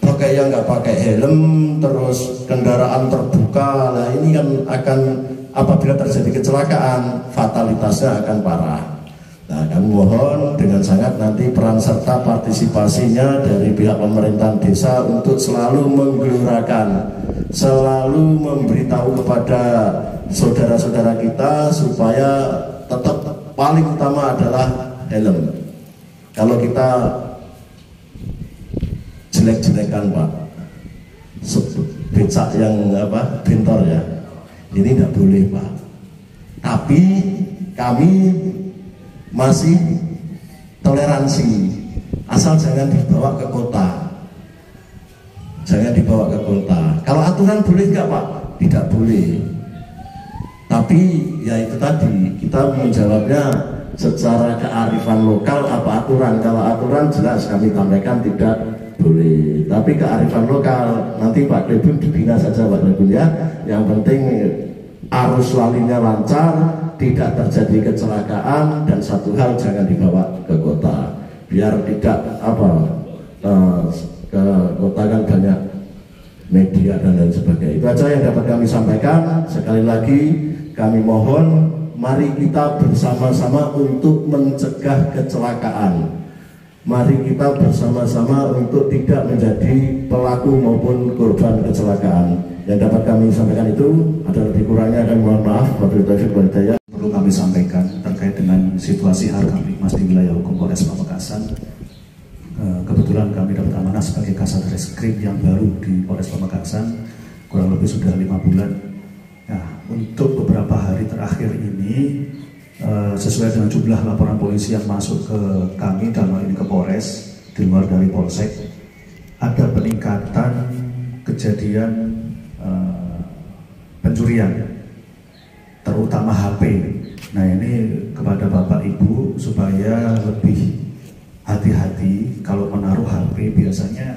Pakai yang nggak pakai helm, terus kendaraan terbuka. Nah ini kan akan apabila terjadi kecelakaan fatalitasnya akan parah. Nah kami mohon dengan sangat nanti peran serta partisipasinya dari pihak pemerintahan desa untuk selalu menggelurakan, selalu memberitahu kepada saudara-saudara kita supaya tetap paling utama adalah helm. Kalau kita jelek-jelekan Pak, becak yang bentor ya, ini tidak boleh Pak. Tapi kami masih toleransi, asal jangan dibawa ke kota, jangan dibawa ke kota. Kalau aturan boleh nggak Pak? Tidak boleh. Tapi ya itu tadi, kita menjawabnya secara kearifan lokal apa aturan. Kalau aturan jelas kami sampaikan tidak boleh. Tapi kearifan lokal nanti Pak Tribun dibina saja Pak Tribun ya. Yang penting arus lalinya lancar, tidak terjadi kecelakaan, dan satu hal jangan dibawa ke kota biar tidak ke kota kan banyak media dan lain sebagainya. Itu aja yang dapat kami sampaikan. Sekali lagi kami mohon mari kita bersama-sama untuk mencegah kecelakaan. Mari kita bersama-sama untuk tidak menjadi pelaku maupun korban kecelakaan. Yang dapat kami sampaikan itu, ada lebih kurangnya dan mohon maaf. Perlu kami sampaikan terkait dengan situasi harga Mas di wilayah hukum Polres Pamekasan. Kebetulan kami dapat amanah sebagai Kasat Reskrim yang baru di Polres Pamekasan, kurang lebih sudah 5 bulan. Nah, untuk beberapa hari terakhir ini, sesuai dengan jumlah laporan polisi yang masuk ke kami, dalam hal ini ke Polres, di luar dari Polsek, ada peningkatan kejadian pencurian, terutama HP. Nah, ini kepada Bapak Ibu supaya lebih hati-hati kalau menaruh HP. Biasanya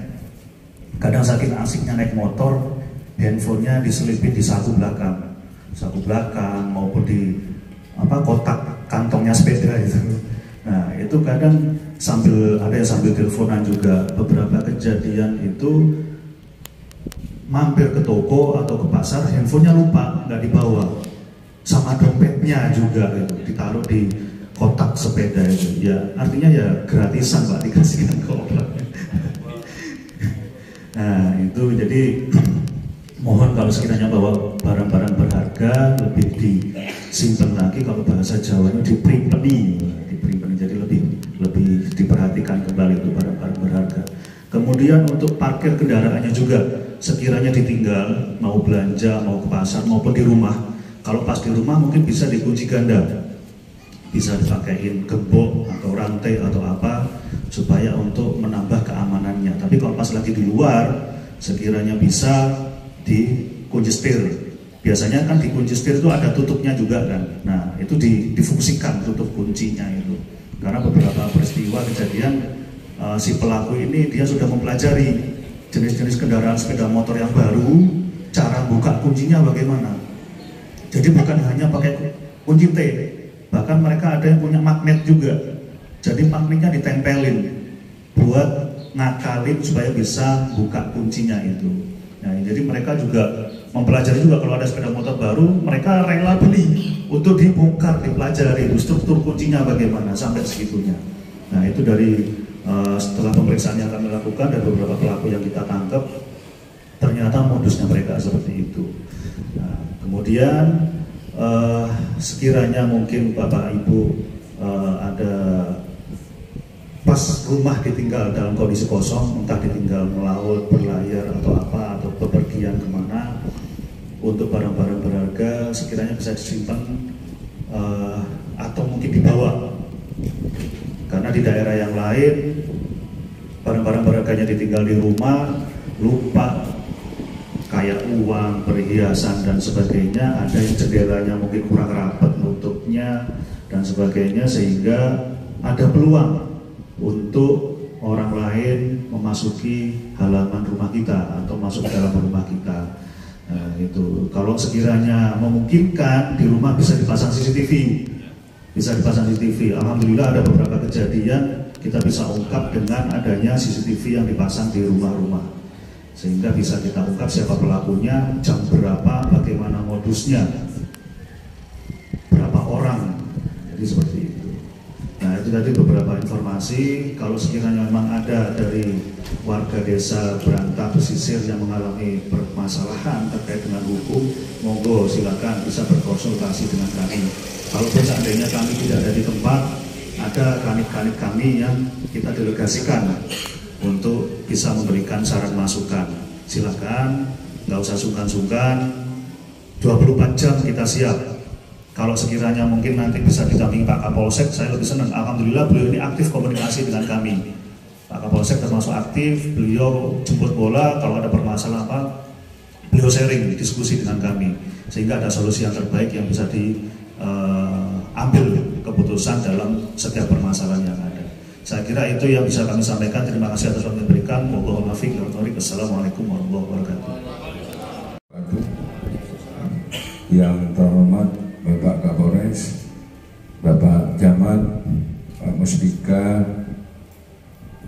kadang saking asiknya naik motor, handphonenya diselipin di saku belakang maupun di kotak kantongnya sepeda itu. Nah, itu kadang ada yang sambil teleponan juga. Beberapa kejadian itu mampir ke toko atau ke pasar, handphonenya lupa, nggak dibawa, sama dompetnya juga itu ditaruh di kotak sepeda itu. Ya artinya ya gratisan Pak, dikasihkan ke orang. Nah itu jadi mohon kalau sekiranya bawa barang-barang berharga lebih disimpan lagi, kalau bahasa Jawanya diprimpeni, jadi lebih diperhatikan kembali itu barang-barang berharga. Kemudian untuk parkir kendaraannya juga, sekiranya ditinggal mau belanja, mau ke pasar maupun di rumah, kalau pas di rumah mungkin bisa dikunci ganda, bisa dipakein gembok atau rantai atau apa supaya untuk menambah keamanannya. Tapi kalau pas lagi di luar, sekiranya bisa dikunci setir. Biasanya kan di kunci setir itu ada tutupnya juga kan. Nah itu difungsikan tutup kuncinya itu, karena beberapa peristiwa kejadian si pelaku ini dia sudah mempelajari jenis-jenis kendaraan sepeda motor yang baru, cara buka kuncinya bagaimana. Jadi bukan hanya pakai kunci T, bahkan mereka ada yang punya magnet juga. Jadi magnetnya ditempelin buat ngakalin supaya bisa buka kuncinya itu. Nah, jadi mereka juga mempelajari juga kalau ada sepeda motor baru, mereka rela beli untuk dibongkar, dipelajari itu struktur kuncinya bagaimana sampai segitunya. Nah itu dari setelah pemeriksaan yang kami lakukan dan beberapa pelaku yang kita tangkap, ternyata modusnya mereka seperti itu. Nah, kemudian sekiranya mungkin Bapak Ibu ada pas rumah ditinggal dalam kondisi kosong, entah ditinggal melaut, berlayar atau apa, atau bepergian kemana, untuk barang-barang berharga sekiranya bisa disimpan atau mungkin dibawa. Karena di daerah yang lain barang-barang berharganya ditinggal di rumah, lupa kayak uang, perhiasan dan sebagainya, ada yang jendelanya mungkin kurang rapat nutupnya dan sebagainya, sehingga ada peluang untuk orang lain memasuki halaman rumah kita atau masuk ke dalam rumah kita. Nah, itu kalau sekiranya memungkinkan di rumah bisa dipasang CCTV. Alhamdulillah ada beberapa kejadian kita bisa ungkap dengan adanya CCTV yang dipasang di rumah-rumah, sehingga bisa kita ungkap siapa pelakunya, jam berapa, bagaimana modusnya, berapa orang. Jadi seperti itu. Nah itu tadi beberapa informasi. Kalau sekiranya memang ada dari warga desa Berantah Pesisir yang mengalami permasalahan terkait dengan hukum, monggo silakan bisa berkonsultasi dengan kami. Kalau seandainya kami tidak ada di tempat, ada kanit-kanit kami yang kita delegasikan untuk bisa memberikan saran masukan. Silakan, nggak usah sungkan-sungkan. 24 jam kita siap. Kalau sekiranya mungkin nanti bisa didampingi Pak Kapolsek, saya lebih senang. Alhamdulillah beliau ini aktif komunikasi dengan kami. Pak Kapolsek termasuk aktif, beliau jemput bola, kalau ada permasalahan apa, beliau sharing, diskusi dengan kami. Sehingga ada solusi yang terbaik yang bisa diambil keputusan dalam setiap permasalahan yang ada. Saya kira itu yang bisa kami sampaikan. Terima kasih atas waktu yang diberikan. Wassalamualaikum warahmatullahi wabarakatuh. Yang terhormat Bapak Kapolres, Bapak Camat, Pak Muspika,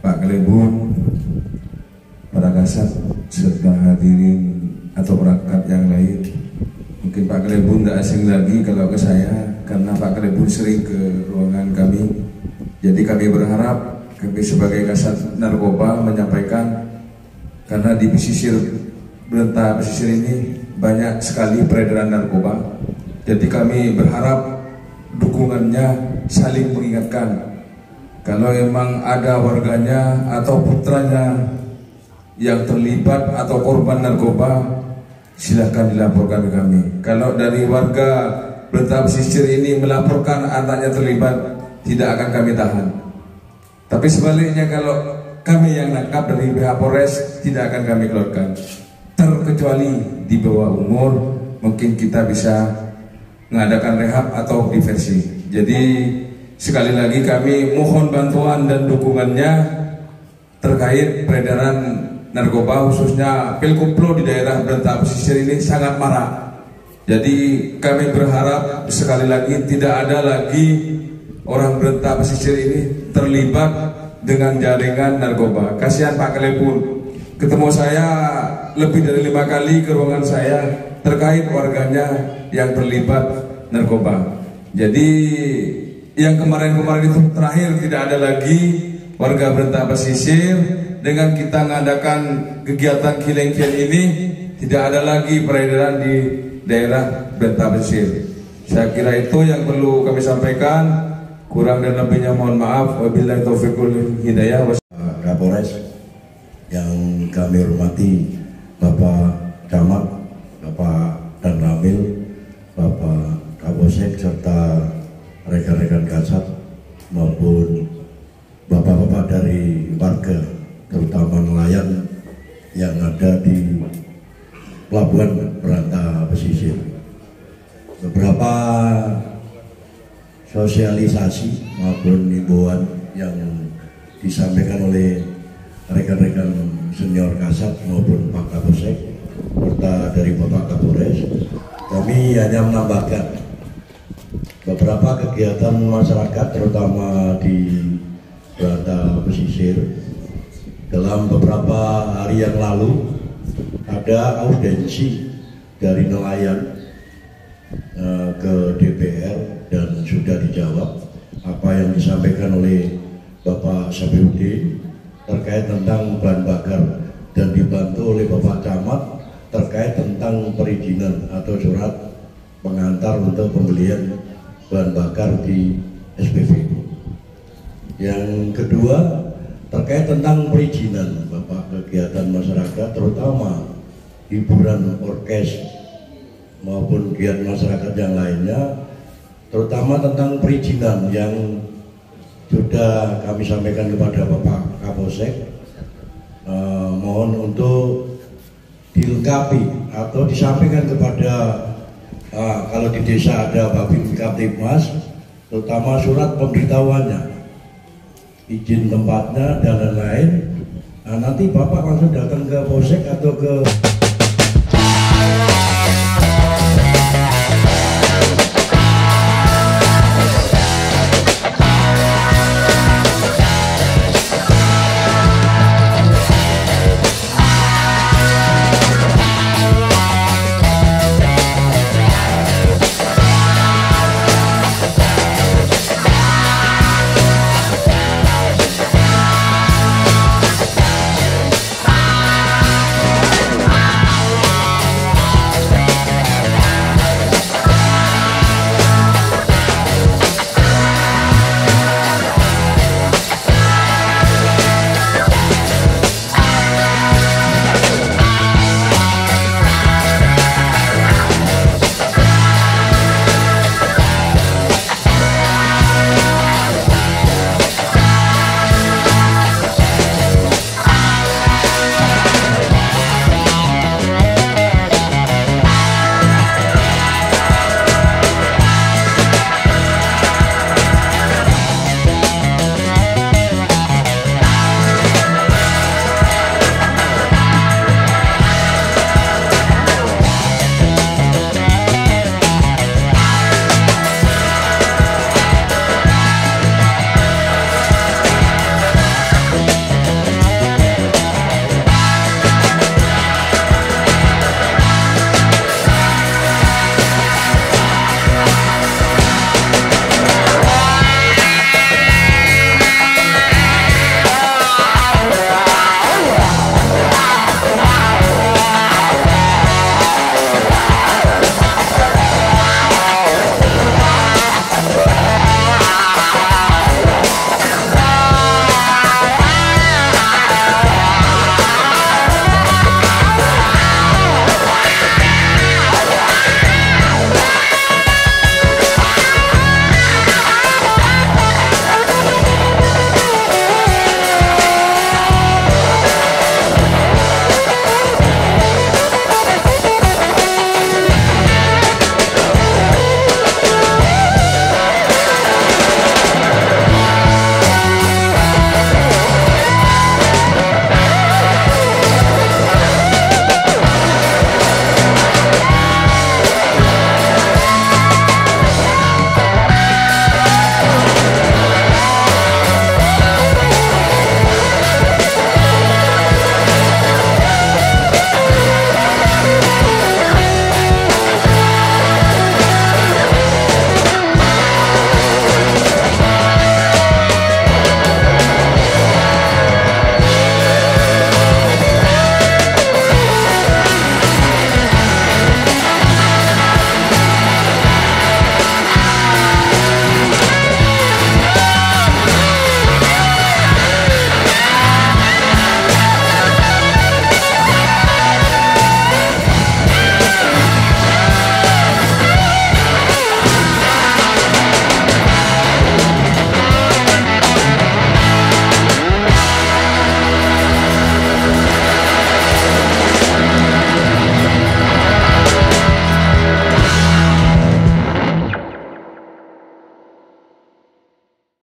Pak Kelebun, para kasat serta hadirin atau perangkat yang lain. Mungkin Pak Kelebun tidak asing lagi kalau ke saya, karena Pak Kelebun sering ke ruangan kami. Jadi kami berharap kami sebagai kasat narkoba menyampaikan, karena di pesisir Berantah Pesisir ini banyak sekali peredaran narkoba. Jadi kami berharap dukungannya saling mengingatkan. Kalau memang ada warganya atau putranya yang terlibat atau korban narkoba, silahkan dilaporkan ke kami. Kalau dari warga Berantah Pesisir ini melaporkan anaknya terlibat, tidak akan kami tahan. Tapi sebaliknya kalau kami yang nangkap dari pihak Polres, tidak akan kami keluarkan. Terkecuali di bawah umur, mungkin kita bisa mengadakan rehab atau diversi. Jadi sekali lagi kami mohon bantuan dan dukungannya terkait peredaran narkoba, khususnya pil koplo di daerah Berantah Pesisir ini sangat marak. Jadi kami berharap sekali lagi tidak ada lagi orang Berantah Pesisir ini terlibat dengan jaringan narkoba. Kasihan Pak Kelebun, ketemu saya lebih dari 5 kali ke ruangan saya terkait warganya yang terlibat narkoba. Jadi yang kemarin-kemarin itu terakhir tidak ada lagi warga Berantah Pesisir. Dengan kita mengadakan kegiatan kileng-kileng ini, tidak ada lagi peredaran di daerah Berantah Pesisir. Saya kira itu yang perlu kami sampaikan. Kurang dan lebihnya mohon maaf. Wabillahi taufiq wal hidayah. Kapolres yang kami hormati, Bapak Camat, Bapak Dan Ramil, Bapak Kapolsek serta rekan-rekan kasat maupun bapak-bapak dari warga, terutama nelayan yang ada di Pelabuhan Berantah Pesisir. Beberapa sosialisasi maupun himbauan yang disampaikan oleh rekan-rekan senior kasat maupun Pak Kapolsek serta dari Bapak Kapolres, kami hanya menambahkan beberapa kegiatan masyarakat terutama di Berantah Pesisir. Dalam beberapa hari yang lalu ada audiensi dari nelayan ke DPR dan sudah dijawab apa yang disampaikan oleh Bapak Sabiuddin terkait tentang bahan bakar, dan dibantu oleh Bapak Camat terkait tentang perizinan atau surat pengantar untuk pembelian bahan bakar di SPV. Yang kedua terkait tentang perizinan Bapak kegiatan masyarakat, terutama hiburan orkes maupun kegiatan masyarakat yang lainnya, terutama tentang perizinan yang sudah kami sampaikan kepada Bapak Kapolsek, mohon untuk dilengkapi atau disampaikan kepada kalau di desa ada Babin Kaptibmas, terutama surat pemberitahuannya, izin tempatnya dan lain-lain. Nanti Bapak langsung datang ke Polsek atau ke